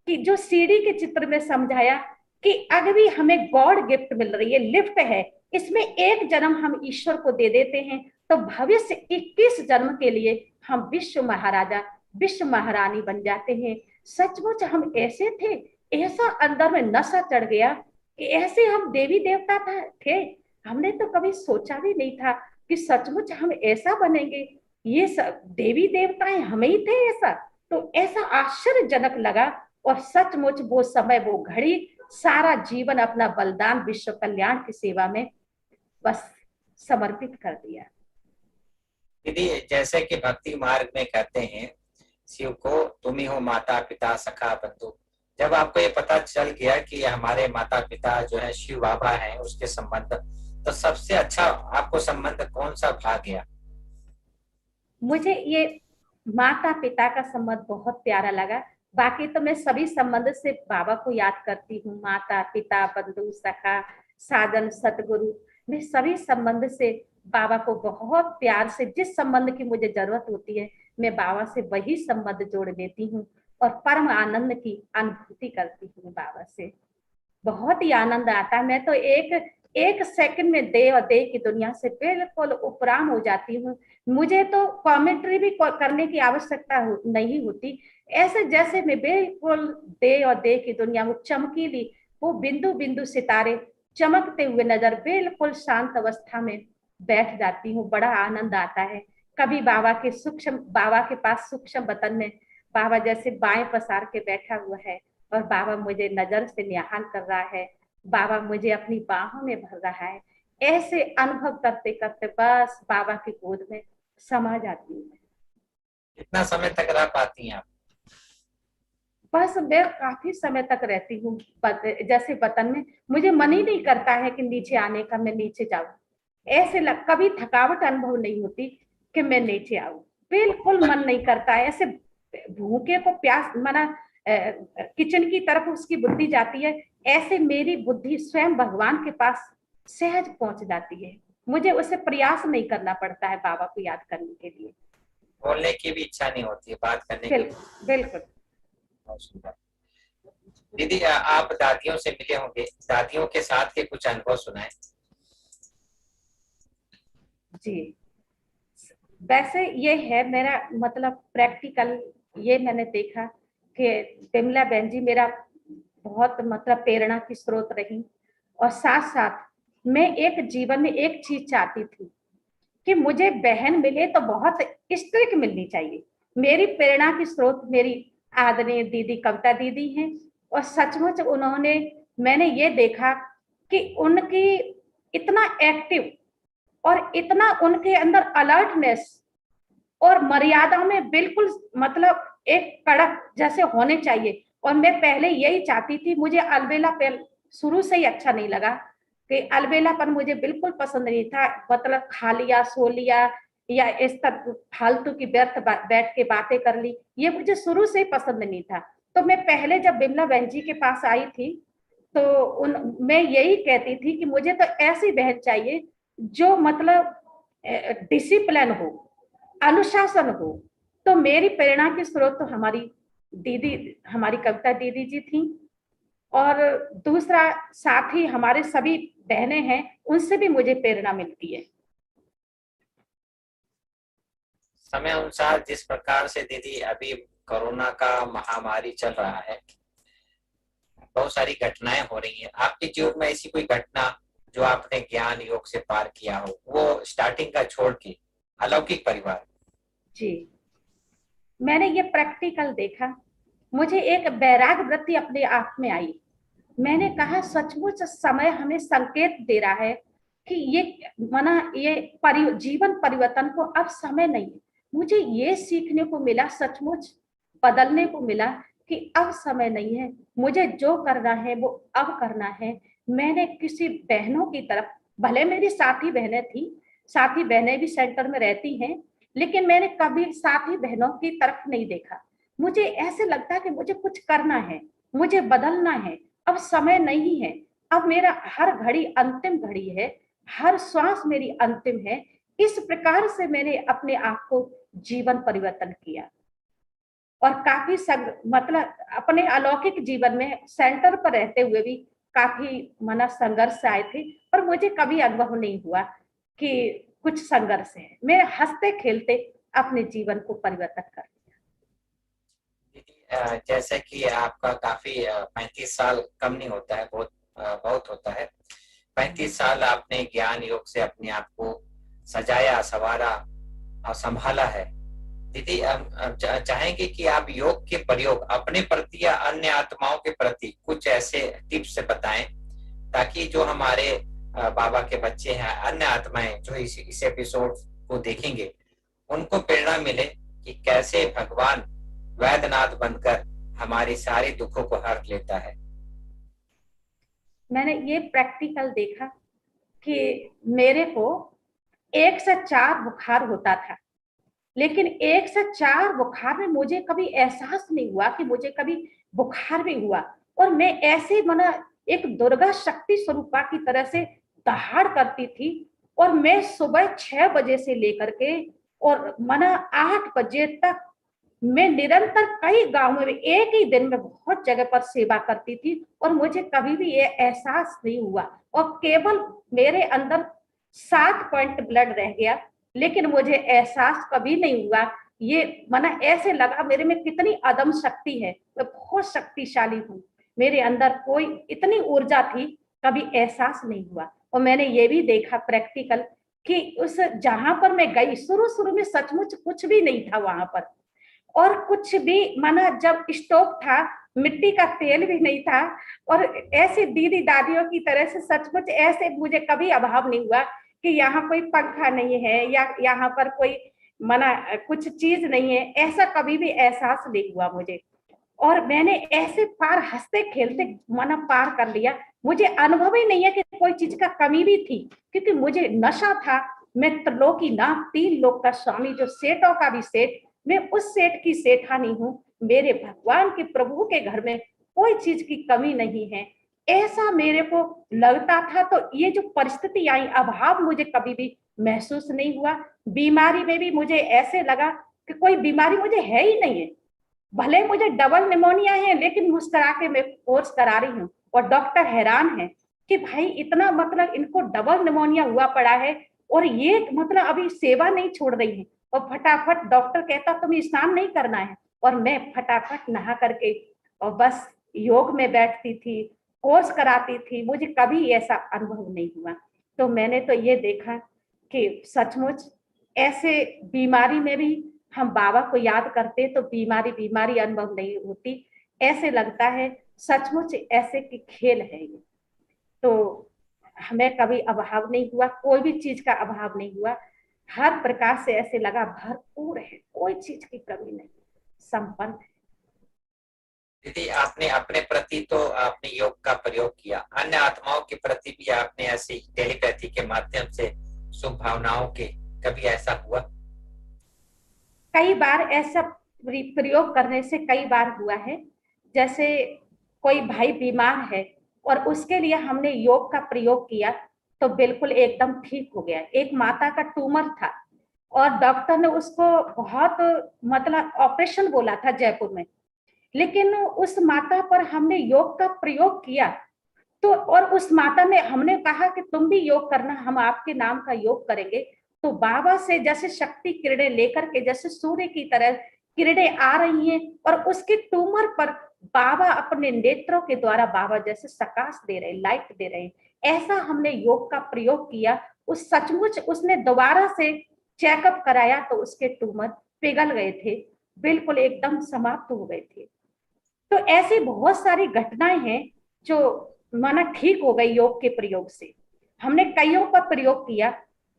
कि जो सीढ़ी के चित्र में समझाया कि अगर भी हमें गॉड गिफ्ट मिल रही है, लिफ्ट है, इसमें एक जन्म हम ईश्वर को दे देते हैं, तो भविष्य 21 जन्म के लिए हम विश्व महाराजा, विश्व महारानी बन जाते हैं। सचमुच हम ऐसे थे, ऐसा अंदर में नशा चढ़ गया कि ऐसे हम देवी देवता थे। हमने तो कभी सोचा भी नहीं था कि सचमुच हम ऐसा बनेंगे, ये सब देवी देवताएं हमें ही थे ऐसा। तो ऐसा आश्चर्यजनक लगा, और सचमुच वो समय, वो घड़ी, सारा जीवन अपना बलिदान विश्व कल्याण की सेवा में बस समर्पित कर दिया। दीदी, जैसे कि भक्ति मार्ग में कहते हैं, शिव को तुम ही हो माता पिता सखा बंधु, जब आपको ये पता चल गया कि हमारे माता पिता जो है शिव बाबा हैं, उसके संबंध, तो सबसे अच्छा आपको संबंध कौन सा भाग गया? मुझे ये माता पिता का संबंध बहुत प्यारा लगा। बाकी तो मैं सभी संबंध से बाबा को याद करती हूँ, माता पिता बंधु सखा साधन सतगुरु। मैं सभी संबंध से बाबा को बहुत प्यार से, जिस संबंध की मुझे जरूरत होती है मैं बाबा से वही संबंध जोड़ देती हूँ और परम आनंद की अनुभूति करती हूँ बाबा से। बहुत ही आनंद आता है। मैं तो एक एक सेकंड में देव और देह की दुनिया से बिल्कुल उपराम हो जाती हूँ। मुझे तो कमेंट्री भी करने की आवश्यकता नहीं होती। ऐसे जैसे मैं बिल्कुल देह और देह की दुनिया, वो चमकीली, वो बिंदु बिंदु सितारे चमकते हुए नजर, बिल्कुल शांत अवस्था में बैठ जाती हूँ। बड़ा आनंद आता है। कभी बाबा के पास सूक्ष्म बतन में बाबा जैसे बाएं पसार के बैठा हुआ है और बाबा मुझे नजर से निहाल कर रहा है, बाबा मुझे अपनी बाहों में भर रहा है। ऐसे अनुभव करते करते बस बाबा की गोद में समा जाती हूँ। कितना समय तक रह पाती हैं आप? बस मैं काफी समय तक रहती हूँ। जैसे वतन में मुझे मन ही नहीं करता है कि नीचे आने का, मैं नीचे जाऊं। कभी थकावट अनुभव नहीं होती कि मैं नीचे आऊं। बिल्कुल मन नहीं करता है। ऐसे भूखे को प्यास मना किचन की तरफ उसकी बुद्धि जाती है, ऐसे मेरी बुद्धि स्वयं भगवान के पास सहज पहुंच जाती है। मुझे उसे प्रयास नहीं करना पड़ता है बाबा को याद करने के लिए। बोलने की भी इच्छा नहीं होती है, बात करने की। बिल्कुल बिल्कुल। बहुत सुंदर। दीदी, आप दादियों से मिले होंगे, दादियों के साथ के कुछ अनुभव सुनाएं। जी, वैसे ये है मेरा मतलब प्रैक्टिकल। ये मैंने देखा कि बिमला बहन जी मेरा बहुत मतलब प्रेरणा की स्रोत रही। और साथ साथ मैं एक जीवन में एक चीज चाहती थी कि मुझे बहन मिले तो बहुत स्त्रीक मिलनी चाहिए। मेरी प्रेरणा की स्रोत मेरी आदरणीय दीदी कविता दीदी हैं। और सचमुच उन्होंने, मैंने ये देखा कि उनकी इतना एक्टिव और इतना उनके अंदर अलर्टनेस और मर्यादा में बिल्कुल मतलब एक कड़क जैसे होने चाहिए। और मैं पहले यही चाहती थी। मुझे अलबेला शुरू से ही अच्छा नहीं लगा कि अलबेलापन मुझे बिल्कुल पसंद नहीं था। मतलब खा लिया सो लिया या इस तरह फालतू की व्यर्थ बैठ के बातें कर ली, ये मुझे शुरू से ही पसंद नहीं था। तो मैं पहले जब बिमला बहन जी के पास आई थी तो मैं यही कहती थी कि मुझे तो ऐसी बहन चाहिए जो मतलब डिसिप्लिन हो, अनुशासन हो। तो मेरी प्रेरणा की स्रोत तो हमारी दीदी, हमारी कविता दीदी जी थी। और दूसरा साथ ही हमारे सभी बहनें हैं, उनसे भी मुझे प्रेरणा मिलती है। समय अनुसार जिस प्रकार से दीदी अभी कोरोना का महामारी चल रहा है, बहुत सारी घटनाएं हो रही हैं। आपके जीवन में ऐसी कोई घटना जो आपने ज्ञान योग से पार किया हो, वो स्टार्टिंग का छोड़ के अलौकिक परिवार? जी, मैंने ये प्रैक्टिकल देखा। मुझे एक वैराग वृत्ति अपने आप में आई। मैंने कहा सचमुच समय हमें संकेत दे रहा है कि ये मना ये जीवन परिवर्तन को अब समय नहीं है। मुझे ये सीखने को मिला, सचमुच बदलने को मिला कि अब समय नहीं है। मुझे जो करना है वो अब करना है। मैंने किसी बहनों की तरफ, भले मेरी साथी बहनें थी, साथी बहनें भी सेंटर में रहती हैं, लेकिन मैंने कभी साथी बहनों की तरफ नहीं देखा। मुझे ऐसे लगता है कि मुझे कुछ करना है, मुझे बदलना है। अब समय नहीं है। अब मेरा हर घड़ी अंतिम घड़ी है, हर श्वास मेरी अंतिम है। इस प्रकार से मैंने अपने आप को जीवन परिवर्तन किया। और काफी मतलब अपने अलौकिक जीवन में सेंटर पर रहते हुए भी काफी मना संघर्ष आए थे। और मुझे कभी अनुभव नहीं हुआ कि कुछ संघर्ष है। मैं हंसते खेलते अपने जीवन को परिवर्तन कर दिया। दीदी, जैसे कि आपका काफी 35 साल कम नहीं होता है, बहुत बहुत होता है। 35 साल आपने ज्ञान योग से अपने आप को सजाया, संवारा और संभाला है। दीदी, हम चाहेंगे कि आप योग के प्रयोग अपने प्रति या अन्य आत्माओं के प्रति कुछ ऐसे टिप्स बताएं, ताकि जो हमारे बाबा के बच्चे हैं, अन्य आत्माएं जो इस एपिसोड को देखेंगे, उनको प्रेरणा मिले कि कैसे भगवान वैद्यनाथ बनकर हमारे सारे दुखों को हर लेता है। मैंने ये प्रैक्टिकल देखा कि मेरे को 1 से 4 बुखार होता था, लेकिन 1 से 4 बुखार में मुझे कभी एहसास नहीं हुआ कि मुझे कभी बुखार भी हुआ। और मैं ऐसे मना एक दुर्गा शक्ति स्वरूपा की तरह से दहाड़ करती थी। और मैं सुबह 6 बजे से लेकर के और मना 8 बजे तक मैं निरंतर कई गांवों में एक ही दिन में बहुत जगह पर सेवा करती थी। और मुझे कभी भी ये एहसास नहीं हुआ। और केवल मेरे अंदर 7 पॉइंट ब्लड रह गया, लेकिन मुझे एहसास कभी नहीं हुआ। ये मना ऐसे लगा मेरे में कितनी अदम शक्ति है, मैं बहुत शक्तिशाली हूँ, मेरे अंदर कोई इतनी ऊर्जा थी, कभी एहसास नहीं हुआ। और मैंने ये भी देखा प्रैक्टिकल कि उस जहां पर मैं गई शुरू शुरू में सचमुच कुछ भी नहीं था वहां पर। और कुछ भी माना जब स्टोव था, मिट्टी का तेल भी नहीं था। और ऐसे दीदी दादियों की तरह से सचमुच ऐसे मुझे कभी अभाव नहीं हुआ कि यहाँ कोई पंखा नहीं है या यहाँ पर कोई मना कुछ चीज नहीं है, ऐसा कभी भी एहसास नहीं हुआ मुझे। और मैंने ऐसे पार हंसते खेलते मना पार कर लिया। मुझे अनुभव ही नहीं है कि कोई चीज का कमी भी थी, क्योंकि मुझे नशा था। मैं त्रिलोकीनाथ 3 लोक का स्वामी, जो सेठों का भी सेठ, मैं उस सेठ की सेठानी हूँ। मेरे भगवान के प्रभु के घर में कोई चीज की कमी नहीं है, ऐसा मेरे को लगता था। तो ये जो परिस्थिति आई, अभाव मुझे कभी भी महसूस नहीं हुआ। बीमारी में भी मुझे ऐसे लगा कि कोई बीमारी मुझे है ही नहीं है। भले मुझे डबल निमोनिया है, लेकिन मुस्कुरा के मैं कोर्स करा रही हूँ। और डॉक्टर हैरान है कि भाई इतना मतलब इनको डबल निमोनिया हुआ पड़ा है और ये मतलब अभी सेवा नहीं छोड़ रही है। और फटाफट डॉक्टर कहता तुम्हें स्नान नहीं करना है, और मैं फटाफट नहा करके और बस योग में बैठती थी, कोर्स कराती थी। मुझे कभी ऐसा अनुभव नहीं हुआ। तो मैंने तो ये देखा कि सचमुच ऐसे बीमारी में भी हम बाबा को याद करते तो बीमारी बीमारी अनुभव नहीं होती। ऐसे लगता है सचमुच ऐसे की खेल है ये। तो हमें कभी अभाव नहीं हुआ, कोई भी चीज का अभाव नहीं हुआ। हर प्रकार से ऐसे लगा भरपूर है, कोई चीज की कमी नहीं, संपन्न है। दीदी, आपने अपने प्रति तो आपने योग का प्रयोग किया, अन्य आत्माओं के प्रति भी आपने ऐसे टेलीपैथी के माध्यम से शुभ भावनाओं के कभी ऐसा हुआ? कई बार ऐसा प्रयोग करने से कई बार हुआ है। जैसे कोई भाई बीमार है और उसके लिए हमने योग का प्रयोग किया तो बिल्कुल एकदम ठीक हो गया। एक माता का ट्यूमर था और डॉक्टर ने उसको बहुत मतलब ऑपरेशन बोला था जयपुर में। लेकिन उस माता पर हमने योग का प्रयोग किया तो, और उस माता ने हमने कहा कि तुम भी योग करना, हम आपके नाम का योग करेंगे। तो बाबा से जैसे शक्ति किरणें लेकर के जैसे सूर्य की तरह किरणें आ रही हैं और उसके ट्यूमर पर बाबा अपने नेत्रों के द्वारा बाबा जैसे प्रकाश दे रहे, लाइट दे रहे। ऐसा हमने योग का प्रयोग किया। उस सचमुच उसने दोबारा से चेकअप कराया तो उसके ट्यूमर पिघल गए थे, बिल्कुल एकदम समाप्त हो गए थे। तो ऐसी बहुत सारी घटनाएं हैं जो माना ठीक हो गई योग के प्रयोग से। हमने कईयों पर प्रयोग किया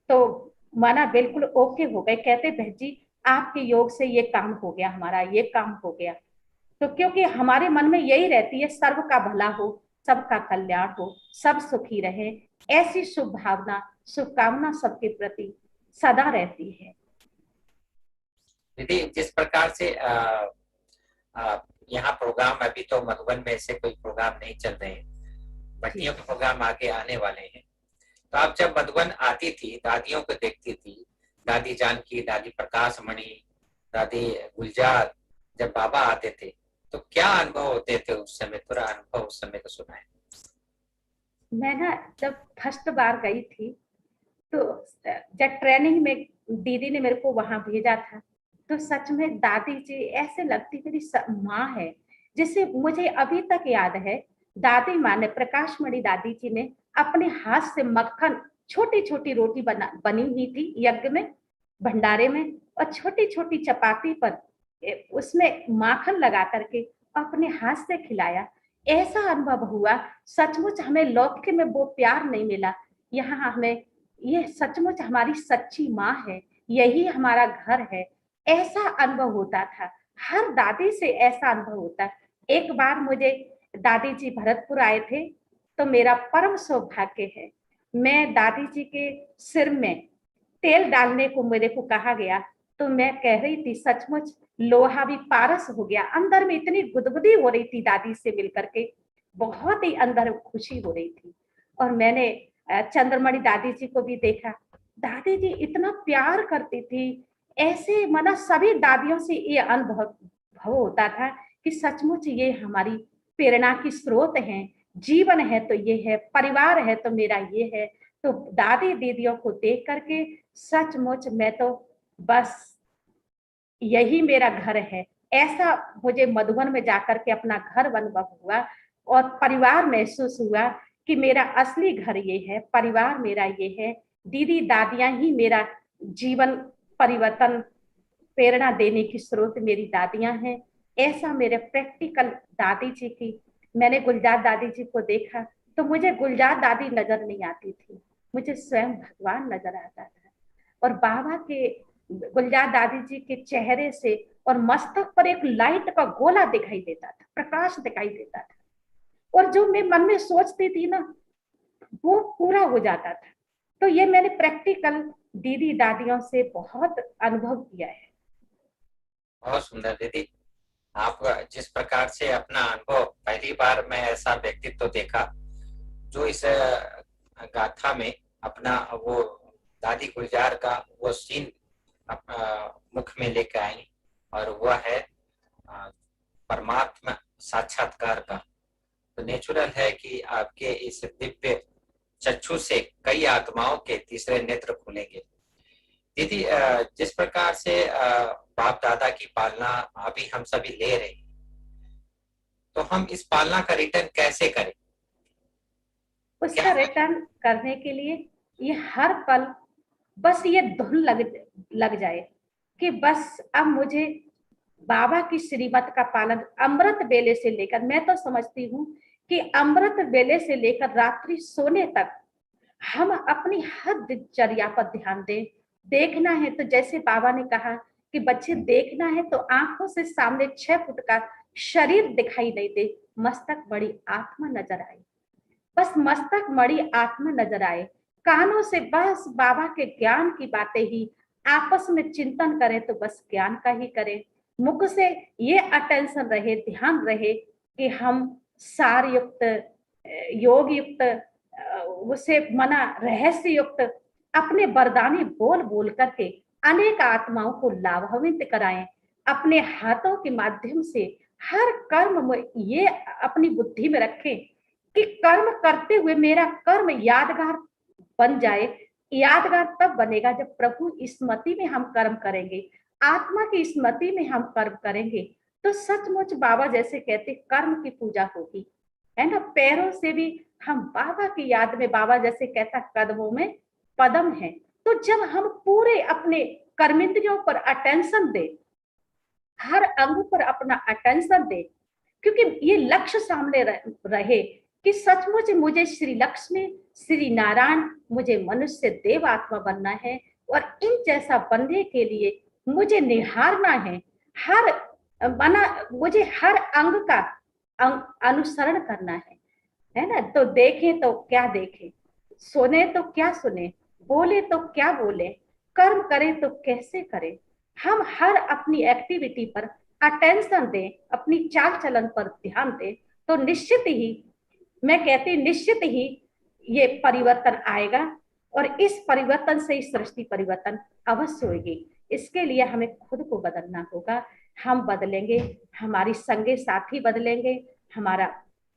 तो माना बिल्कुल ओके हो गए, कहते बहन जी आपके योग से ये काम हो गया, हमारा ये काम हो गया। तो क्योंकि हमारे मन में यही रहती है सर्व का भला हो, सबका कल्याण हो, सब सुखी रहे, ऐसी शुभ भावना शुभकामना सबके प्रति सदा रहती है। दीदी, जिस प्रकार से यहाँ प्रोग्राम, अभी तो मधुबन में ऐसे कोई प्रोग्राम नहीं चल रहे हैं, भट्टियों के प्रोग्राम आगे आने वाले हैं। तो आप जब मधुबन आती थी, दादियों को देखती थी, दादी जानकी, दादी प्रकाश मणि, दादी गुलजार, जब बाबा आते थे तो क्या अनुभव होते थे उस समय? थोड़ा अनुभव उस समय का सुनाए। मैं ना जब फर्स्ट बार गई थी तो जब ट्रेनिंग में दीदी ने मेरे को वहां भेजा था तो सच में दादी जी ऐसे लगती मेरी माँ है, जिसे मुझे अभी तक याद है। दादी माँ ने, प्रकाश मणि दादी जी ने अपने हाथ से मक्खन, छोटी छोटी रोटी बनी हुई थी यज्ञ में, भंडारे में, और छोटी छोटी चपाती पर उसमें माखन लगा करके अपने हाथ से खिलाया। ऐसा अनुभव हुआ, सचमुच हमें लौकिक में वो प्यार नहीं मिला, यहाँ हमें ये सचमुच हमारी सच्ची माँ है, यही हमारा घर है, ऐसा अनुभव होता था। हर दादी से ऐसा अनुभव होता। एक बार मुझे दादी जी भरतपुर आए थे तो मेरा परम सौभाग्य है, मैं दादी जी के सिर में तेल डालने को मेरे को कहा गया तो मैं कह रही थी सचमुच लोहा भी पारस हो गया। अंदर में इतनी गुदगुदी हो रही थी दादी से मिलकर के, बहुत ही अंदर खुशी हो रही थी। और मैंने चंद्रमणि दादी जी को भी देखा। दादी जी इतना प्यार करती थी, ऐसे मना सभी दादियों से ये अनुभव भव होता था कि सचमुच ये हमारी प्रेरणा की स्रोत है। जीवन है तो ये है, परिवार है तो मेरा ये है। तो दादी दीदियों को देख करके सचमुच मैं तो बस यही मेरा घर है, ऐसा मुझे मधुबन में जाकर के अपना घर अनुभव हुआ और परिवार महसूस हुआ कि मेरा असली घर ये है, परिवार मेरा ये है। दीदी दादियां ही मेरा जीवन परिवर्तन, प्रेरणा देने की स्रोत मेरी दादियां हैं। ऐसा मेरे प्रैक्टिकल दादी जी की, मैंने गुलजार दादी जी को देखा तो मुझे गुलजार दादी नजर नहीं आती थी, मुझे स्वयं भगवान नजर आता था। और बाबा के, गुलजार दादी जी के चेहरे से और मस्तक पर एक लाइट का गोला दिखाई देता था, प्रकाश दिखाई देता था। और जो मैं मन में सोचती थी ना, वो पूरा हो जाता था। तो ये मैंने प्रैक्टिकल दीदी दादियों से बहुत अनुभव किया है। बहुत सुंदर दीदी। आप जिस प्रकार से अपना अनुभव, पहली बार मैं ऐसा व्यक्तित्व देखा जो इस गाथा में अपना वो दादी गुलजार का वो सीन मुख में लेकर आई, और वह है परमात्मा साक्षात्कार का। तो नेचुरल है कि आपके इस दिव्य चक्षु से कई आत्माओं के तीसरे नेत्र खुलेंगे। दीदी, जिस प्रकार से बाप दादा की पालना अभी हम सभी ले रहे हैं, तो हम इस पालना का रिटर्न कैसे करें? उसका रिटर्न करने के लिए ये हर पल बस ये धुन लग जाए कि बस अब मुझे बाबा की श्रीमत का पालन अमृत बेले से लेकर, मैं तो समझती हूँ कि अमृत बेले से लेकर रात्रि सोने तक हम अपनी हर दिनचर्या पर ध्यान दें। देखना है तो जैसे बाबा ने कहा कि बच्चे देखना है तो आंखों से सामने 6 फुट का शरीर दिखाई नहीं दे, मस्तक बड़ी आत्मा नजर आए। बस मस्तक मणि आत्मा नजर आए। कानों से बस बाबा के ज्ञान की बातें ही आपस में चिंतन करें तो बस ज्ञान का ही करें। मुख से ये अटेंशन रहे, ध्यान रहे कि हम सार युक्त, योग युक्त, उसे मना रहस्य युक्त अपने वरदानी बोल बोल करके अनेक आत्माओं को लाभान्वित कराएं। अपने हाथों के माध्यम से हर कर्म में ये अपनी बुद्धि में रखें कि कर्म करते हुए मेरा कर्म यादगार बन जाए। यादगार तब बनेगा जब प्रभु स्मृति में हम कर्म करेंगे, आत्मा की स्मृति में हम कर्म करेंगे। तो सचमुच बाबा जैसे कहते कर्म की पूजा होगी, है ना। पैरों से भी हम बाबा की याद में, बाबा जैसे कहता कदमों में पदम है। तो जब हम पूरे अपने कर्मेंद्रियों पर अटेंशन दे, हर अंग पर अपना अटेंशन दे, क्योंकि ये लक्ष्य सामने रहे कि सचमुच मुझे श्री लक्ष्मी श्री नारायण, मुझे मनुष्य देव आत्मा बनना है और इन जैसा बनने के लिए मुझे निहारना है। हर बना मुझे हर अंग का अनुसरण करना है ना। तो देखे तो क्या देखे, सुने तो क्या सुने, बोले तो क्या बोले, कर्म करें तो कैसे करें। हम हर अपनी एक्टिविटी पर अटेंशन दें, अपनी चाल चलन पर ध्यान दें, तो निश्चित ही, मैं कहती निश्चित ही ये परिवर्तन आएगा। और इस परिवर्तन से इस सृष्टि परिवर्तन अवश्य होगी। इसके लिए हमें खुद को बदलना होगा। हम बदलेंगे, हमारी संगे साथी बदलेंगे, हमारा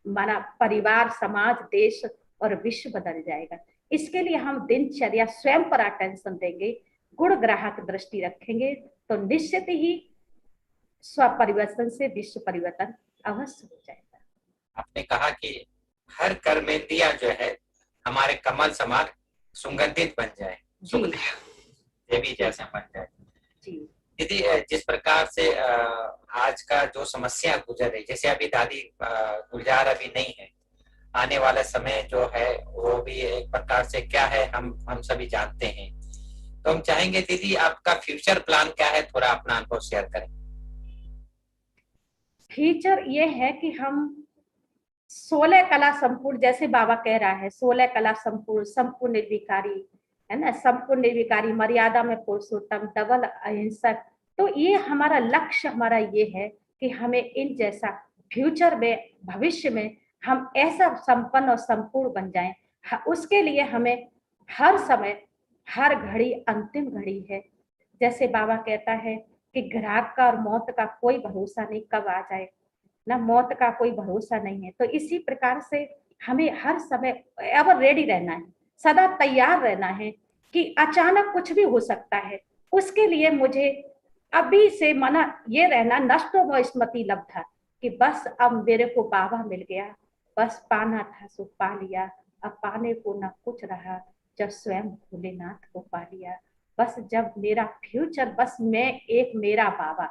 हमारा परिवार, समाज, देश और विश्व बदल जाएगा। इसके लिए हम दिनचर्या स्वयं पर अटेंशन देंगे, गुण ग्राहक दृष्टि रखेंगे, तो निश्चित ही स्व परिवर्तन से विश्व परिवर्तन अवश्य हो जाएगा। आपने कहा कि हर कर्मेंद्रिया जो है हमारे कमल समान सुगंधित बन जाए, देवी जैसा बन जाए। दीदी, जिस प्रकार से आज का जो समस्या गुजर रही, जैसे अभी दादी गुलजार अभी नहीं है, आने वाला समय जो है वो भी एक प्रकार से क्या है हम सभी जानते हैं। तो हम चाहेंगे दीदी आपका फ्यूचर प्लान क्या है, थोड़ा अपना अनुभव शेयर करें। फ्यूचर ये है कि हम 16 कला संपूर्ण, जैसे बाबा कह रहा है 16 कला संपूर्ण, संपूर्ण निर्विकारी, है ना, संपूर्ण निर्विकारी, मर्यादा में पुरुषोत्तम, डबल अहिंसक। तो ये हमारा लक्ष्य, हमारा ये है कि हमें इन जैसा फ्यूचर में, भविष्य में हम ऐसा संपन्न और संपूर्ण बन जाएं। उसके लिए हमें हर समय, हर घड़ी अंतिम घड़ी है। जैसे बाबा कहता है कि ग्राहक का और मौत का कोई भरोसा नहीं, कब आ जाए ना, मौत का कोई भरोसा नहीं है। तो इसी प्रकार से हमें हर समय एवर रेडी रहना है, सदा तैयार रहना है कि अचानक कुछ भी हो सकता है। उसके लिए मुझे अभी से मना ये रहना, नष्टो व स्मृति लब्धा, कि बस अब मेरे को बाबा मिल गया, बस पाना था सो पा लिया, अब पाने को ना कुछ रहा, जब स्वयं भोलेनाथ को पा लिया। बस जब मेरा फ्यूचर, बस मैं एक, मेरा बाबा,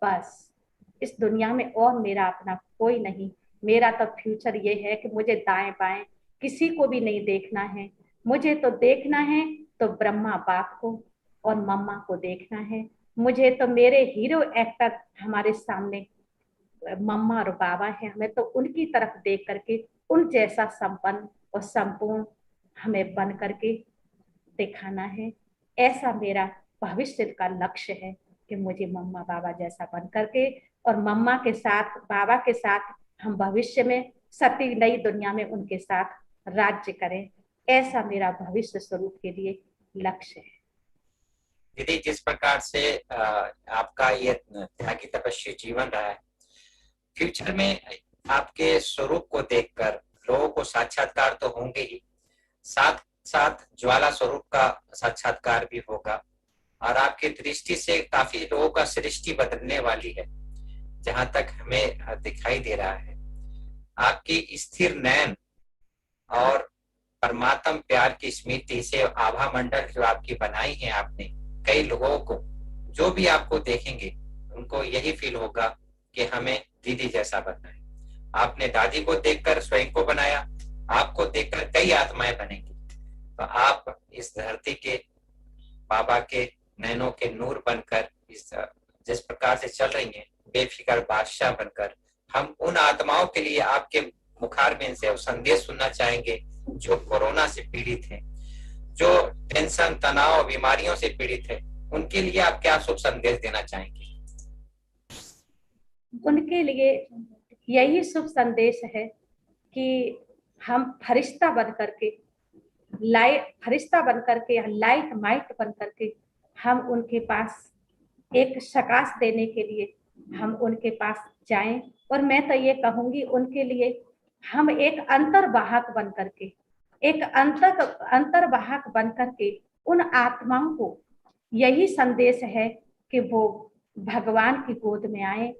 बस इस दुनिया में और मेरा अपना कोई नहीं। मेरा तो फ्यूचर ये है कि मुझे दाएं बाएं किसी को भी नहीं देखना है। मुझे तो देखना है तो ब्रह्मा बाप को और मम्मा को देखना है। मुझे तो मेरे हीरो एक्टर हमारे सामने मम्मा और बाबा है, हमें तो उनकी तरफ देख करके उन जैसा संपन्न और संपूर्ण हमें बन करके दिखाना है। ऐसा मेरा भविष्य का लक्ष्य है कि मुझे मम्मा बाबा जैसा बन करके, और मम्मा के साथ, बाबा के साथ हम भविष्य में सती नई दुनिया में उनके साथ राज्य करें। ऐसा मेरा भविष्य स्वरूप के लिए लक्ष्य है। दीदी, जिस प्रकार से आपका ये त्यागी तपस्वी जीवन रहा है, फ्यूचर में आपके स्वरूप को देखकर लोगों को साक्षात्कार तो होंगे ही, साथ साथ ज्वाला स्वरूप का साक्षात्कार भी होगा, और आपकी दृष्टि से काफी लोगों का सृष्टि बदलने वाली है, जहां तक हमें दिखाई दे रहा है। आपकी स्थिर नयन और परमात्म प्यार की स्मृति से आभा मंडल जो आपकी बनाई है आपने, कई लोगों को जो भी आपको देखेंगे उनको यही फील होगा कि हमें दीदी जैसा बनना है। आपने दादी को देखकर स्वयं को बनाया, आपको देखकर कई आत्माएं बनेंगी। तो आप इस धरती के बाबा के नैनों के नूर बनकर इस जिस प्रकार से चल रही हैं, बेफिक्र बादशाह बनकर, हम उन आत्माओं के लिए आपके मुखारबिंद से संदेश सुनना चाहेंगे जो कोरोना से पीड़ित हैं, जो टेंशन, तनाव, बीमारियों से पीड़ित है। उनके लिए आप क्या शुभ संदेश देना चाहेंगे? उनके लिए यही शुभ संदेश है कि हम फरिश्ता बन करके, फरिश्ता बन करके, लाइट माइट बन करके हम उनके पास एक शकाश देने के लिए हम उनके पास जाएं। और मैं तो ये कहूंगी उनके लिए हम एक अंतर्वाहक बन करके, एक अंतर्वाहक बन करके उन आत्माओं को यही संदेश है कि वो भगवान की गोद में आए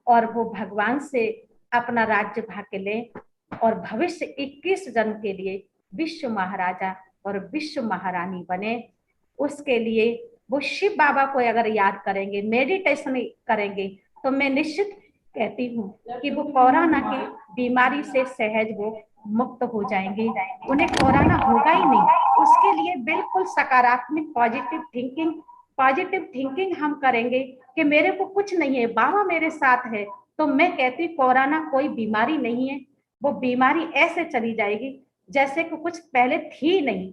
और वो भगवान से अपना राज्य भाग्य लें, और भविष्य 21 जन्म के लिए विश्व महाराजा और विश्व महारानी बने। उसके लिए वो शिव बाबा को अगर याद करेंगे, मेडिटेशन करेंगे, तो मैं निश्चित कहती हूँ कि वो कोरोना की बीमारी से सहज वो मुक्त हो जाएंगे, उन्हें कोरोना होगा ही नहीं। उसके लिए बिल्कुल सकारात्मक पॉजिटिव थिंकिंग हम करेंगे कि मेरे को कुछ नहीं है, बाबा मेरे साथ है। तो मैं कहती कोरोना कोई बीमारी नहीं है, वो बीमारी ऐसे चली जाएगी जैसे कि कुछ पहले थी नहीं।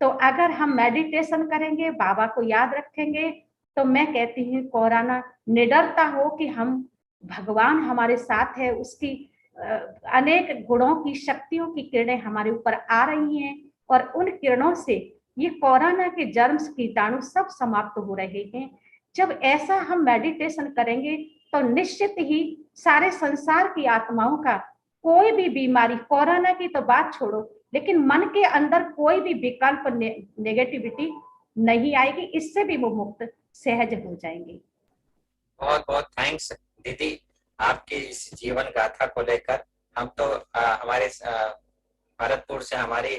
तो अगर हम मेडिटेशन करेंगे, बाबा को याद रखेंगे, तो मैं कहती हूँ कोरोना निडरता हो कि हम, भगवान हमारे साथ है, उसकी अनेक गुणों की, शक्तियों की किरणें हमारे ऊपर आ रही हैं, और उन किरणों से ये कोरोना के जर्म्स, कीटाणु सब समाप्त हो रहे हैं। जब ऐसा हम मेडिटेशन करेंगे तो निश्चित ही सारे संसार की आत्माओं का कोई भी बीमारी, कोरोना की तो बात छोड़ो, लेकिन मन के अंदर कोई भी विकल्प, नेगेटिविटी नहीं आएगी, इससे भी वो मुक्त सहज हो जाएंगे। बहुत बहुत थैंक्स दीदी, आपकी इस जीवन गाथा को लेकर। हम तो हमारे भरतपुर से हमारी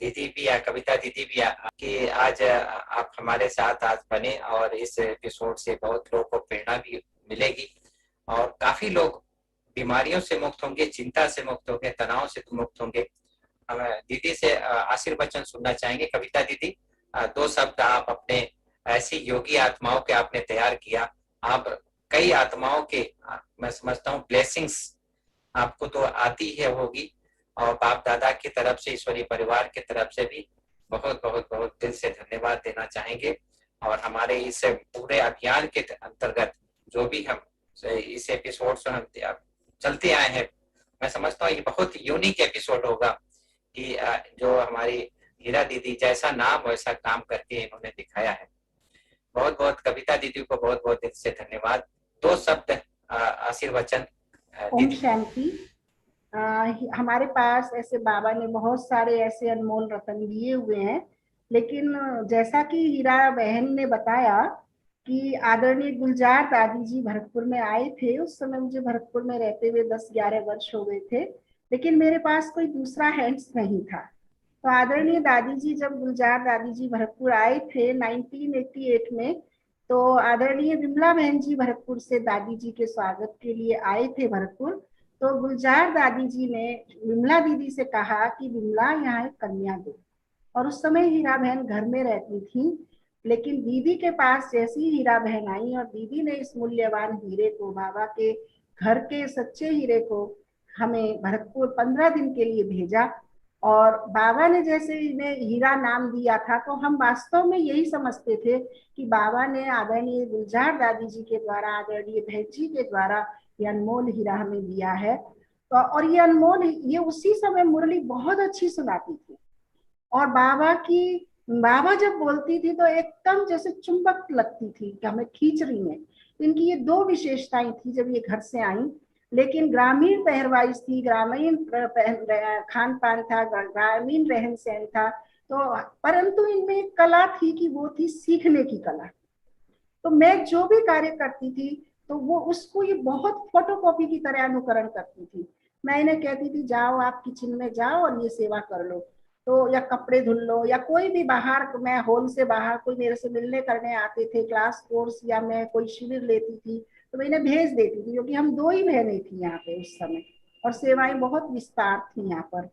दीदी भी या कविता दीदी भी कि आज आप हमारे साथ आज बने, और इस एपिसोड से बहुत लोगों को प्रेरणा भी मिलेगी, और काफी लोग बीमारियों से मुक्त होंगे, चिंता से मुक्त होंगे, तनाव से मुक्त होंगे। हम दीदी से आशीर्वचन सुनना चाहेंगे। कविता दीदी, 2 शब्द आप अपने, ऐसी योगी आत्माओं के आपने तैयार किया, आप कई आत्माओं के, मैं समझता हूँ ब्लेसिंग्स आपको तो आती है होगी, और बाप दादा की तरफ से, ईश्वरीय परिवार की तरफ से भी बहुत बहुत बहुत दिल से धन्यवाद देना चाहेंगे। और हमारे इस पूरे अभियान के अंतर्गत जो भी हम इस एपिसोड से हम चलते आए हैं, मैं समझता हूँ ये बहुत यूनिक एपिसोड होगा कि जो हमारी हीरा दीदी जैसा नाम वैसा काम करके इन्होंने दिखाया है। बहुत बहुत कविता दीदी को बहुत बहुत दिल से धन्यवाद। दो शब्द आशीर्वचन ओम दीदी। शांति। हमारे पास ऐसे बाबा ने बहुत सारे ऐसे अनमोल रतन दिए हुए हैं, लेकिन जैसा कि हीरा बहन ने बताया कि आदरणीय गुलजार दादी जी भरतपुर में आए थे, उस समय मुझे भरतपुर में रहते हुए 10-11 वर्ष हो गए थे, लेकिन मेरे पास कोई दूसरा हैंड्स नहीं था। तो आदरणीय दादी जी जब गुलजार दादी जी भरतपुर आए थे 1988 में, तो आदरणीय विमला बहन जी भरतपुर से दादी जी के स्वागत के लिए आए थे भरतपुर। तो गुलजार दादी जी ने विमला दीदी से कहा कि विमला यहाँ एक कन्या दो, और उस समय हीरा बहन घर में रहती थी। लेकिन दीदी के पास जैसी हीरा बहन आई और दीदी ने इस मूल्यवान हीरे को, बाबा के घर के सच्चे हीरे को हमें भरतपुर 15 दिन के लिए भेजा, और बाबा ने जैसे इन्हें हीरा नाम दिया था, तो हम वास्तव में यही समझते थे कि बाबा ने आदरणीय गुलजार दादी जी के द्वारा, आदरणीय बहन जी के द्वारा ये अनमोल हीरा हमें दिया है। तो और ये अनमोल, ये उसी समय मुरली बहुत अच्छी सुनाती थी, और बाबा जब बोलती थी तो एकदम जैसे चुंबक लगती थी कि हमें खींच रही है। इनकी ये दो विशेषताएं थी जब ये घर से आई। लेकिन ग्रामीण पहरवाइज थी, ग्रामीण खान पान था, ग्रामीण रहन सहन था, तो परंतु इनमें एक कला थी कि वो थी सीखने की कला। तो मैं जो भी कार्य करती थी तो वो उसको ये बहुत फोटोकॉपी की तरह अनुकरण करती थी। मैं इन्हें कहती थी जाओ आप किचन में जाओ और ये सेवा कर लो, तो या कपड़े धुल लो, या कोई भी बाहर, मैं हॉल से बाहर कोई मेरे से मिलने करने आते थे, क्लास कोर्स या मैं कोई शिविर लेती थी, तो मैं इन्हें भेज देती थी, क्योंकि हम दो ही बहनें थी यहाँ पे उस समय, और सेवाएं बहुत विस्तार थी यहाँ पर।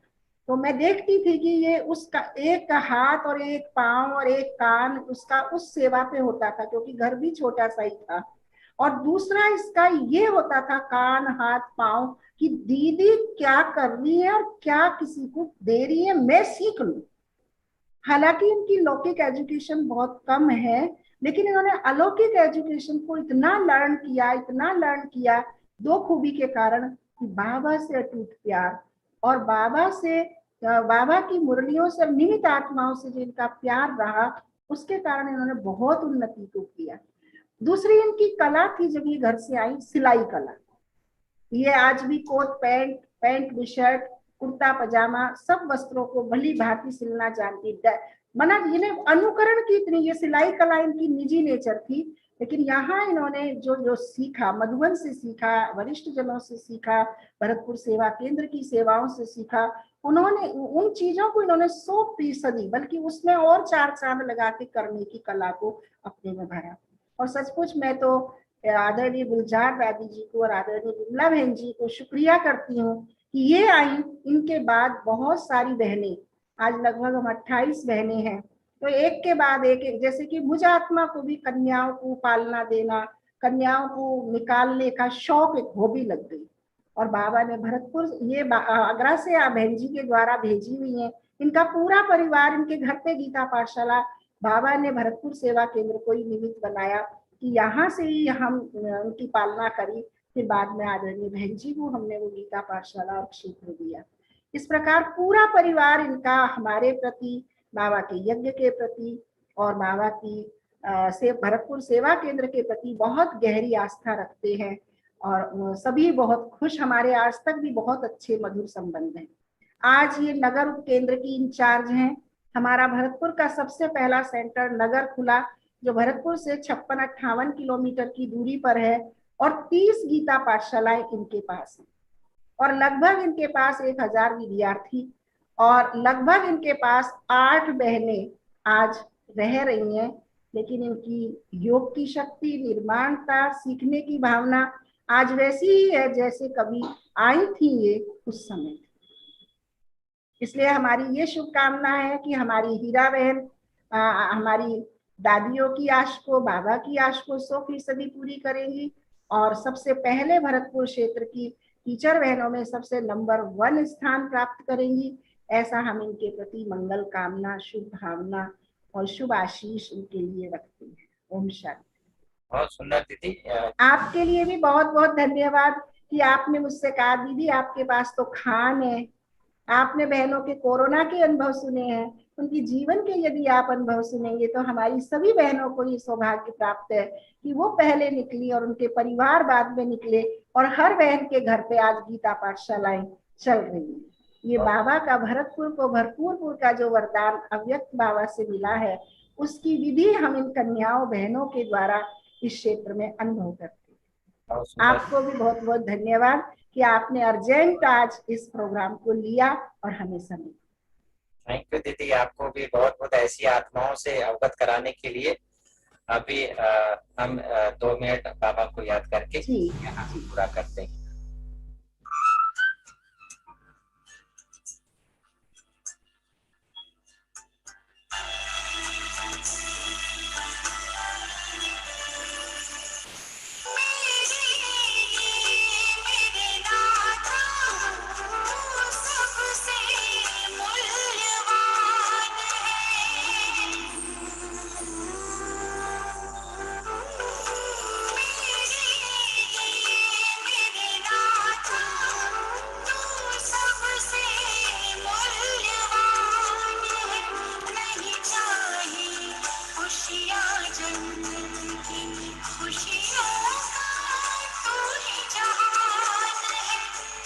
तो मैं देखती थी कि ये उसका एक हाथ और एक पांव और एक कान उसका उस सेवा पे होता था, क्योंकि घर भी छोटा सा ही था। और दूसरा इसका ये होता था कान हाथ पांव कि दीदी क्या कर रही है और क्या किसी को दे रही है, मैं सीख लूं। हालांकि इनकी लौकिक एजुकेशन बहुत कम है, लेकिन इन्होंने अलौकिक एजुकेशन को इतना लर्न किया, इतना लर्न किया, दो खूबी के कारण कि बाबा से अटूट प्यार, और बाबा की मुरलियों से, निमित आत्माओं से जो इनका प्यार रहा, उसके कारण इन्होंने बहुत उन्नति को किया। दूसरी इनकी कला थी जब ये घर से आई, सिलाई कला। ये आज भी coat pant, pant shirt, kurta pyjama, सब वस्त्रों को भली भांति सिलना जानती। मना इन्हें अनुकरण की इतनी, ये सिलाई कला इनकी निजी नेचर थी। लेकिन यहाँ इन्होंने जो जो सीखा, मधुबन से सीखा, वरिष्ठ जनों से सीखा, भरतपुर सेवा केंद्र की सेवाओं से सीखा, उन्होंने उन चीजों को इन्होंने 100% बल्कि उसमें और 4 चांद लगा के करने की कला को अपने में भरा। और सचमुच मैं तो आदरणीय गुलजार दादी जी को और आदरणीय विमला बहन जी को शुक्रिया करती हूँ कि ये आई। इनके बाद बहुत सारी बहनें, आज लगभग हम 28 बहनें हैं, तो एक के बाद एक, जैसे कि मुझ आत्मा को भी कन्याओं को पालना देना, कन्याओं को निकालने का शौक, एक हॉबी लग गई। और बाबा ने भरतपुर, ये आगरा से बहन जी के द्वारा भेजी हुई है, इनका पूरा परिवार, इनके घर पे गीता पाठशाला, बाबा ने भरतपुर सेवा केंद्र को ही निमित्त बनाया कि यहाँ से ही हम उनकी पालना करी। फिर बाद में आदरणीय बहन जी को हमने वो गीता पाठशाला और क्षेत्र दिया। इस प्रकार पूरा परिवार इनका हमारे प्रति, बाबा के यज्ञ के प्रति और बाबा की से भरतपुर सेवा केंद्र के प्रति बहुत गहरी आस्था रखते हैं, और सभी बहुत खुश, हमारे आज तक भी बहुत अच्छे मधुर संबंध हैं। आज ये नगर उप केंद्र की इंचार्ज हैं। हमारा भरतपुर का सबसे पहला सेंटर नगर खुला, जो भरतपुर से 56-58 किलोमीटर की दूरी पर है, और 30 गीता पाठशालाएं इनके पास हैं, और लगभग इनके पास 1000 विद्यार्थी, और लगभग इनके पास 8 बहनें आज रह रही हैं। लेकिन इनकी योग की शक्ति, निर्माणता, सीखने की भावना आज वैसी ही है जैसे कभी आई थी ये उस समय। इसलिए हमारी ये शुभकामना है कि हमारी हीरा बहन हमारी दादियों की आश को, बाबा की आश को 100% पूरी करेंगी, और सबसे पहले भरतपुर क्षेत्र की टीचर बहनों में सबसे नंबर 1 स्थान प्राप्त करेंगी। ऐसा हम इनके प्रति मंगल कामना, शुभ भावना और शुभ आशीष इनके लिए रखते हैं। ओम शांति। बहुत सुंदर दीदी। आपके लिए भी बहुत बहुत धन्यवाद कि आपने मुझसे कहा दीदी आपके पास तो खान है, आपने बहनों के कोरोना के अनुभव सुने हैं, उनकी जीवन के यदि आप अनुभव सुनेंगे तो हमारी सभी बहनों को ये सौभाग्य प्राप्त है कि वो पहले निकली और उनके परिवार बाद में निकले और हर बहन के घर पे आज गीता पाठशालाएं चल रही है। ये बाबा का भरतपुर को भरपूरपुर का जो वरदान अव्यक्त बाबा से मिला है, उसकी विधि हम इन कन्याओं बहनों के द्वारा इस क्षेत्र में अनुभव करते हैं। आपको भी बहुत बहुत धन्यवाद कि आपने अर्जेंट आज इस प्रोग्राम को लिया और हमें समय। थैंक यू दीदी, आपको भी बहुत बहुत ऐसी आत्माओं से अवगत कराने के लिए। अभी हम 2 मिनट बाबा को याद करके यहाँ पूरा करते हैं।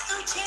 तुझे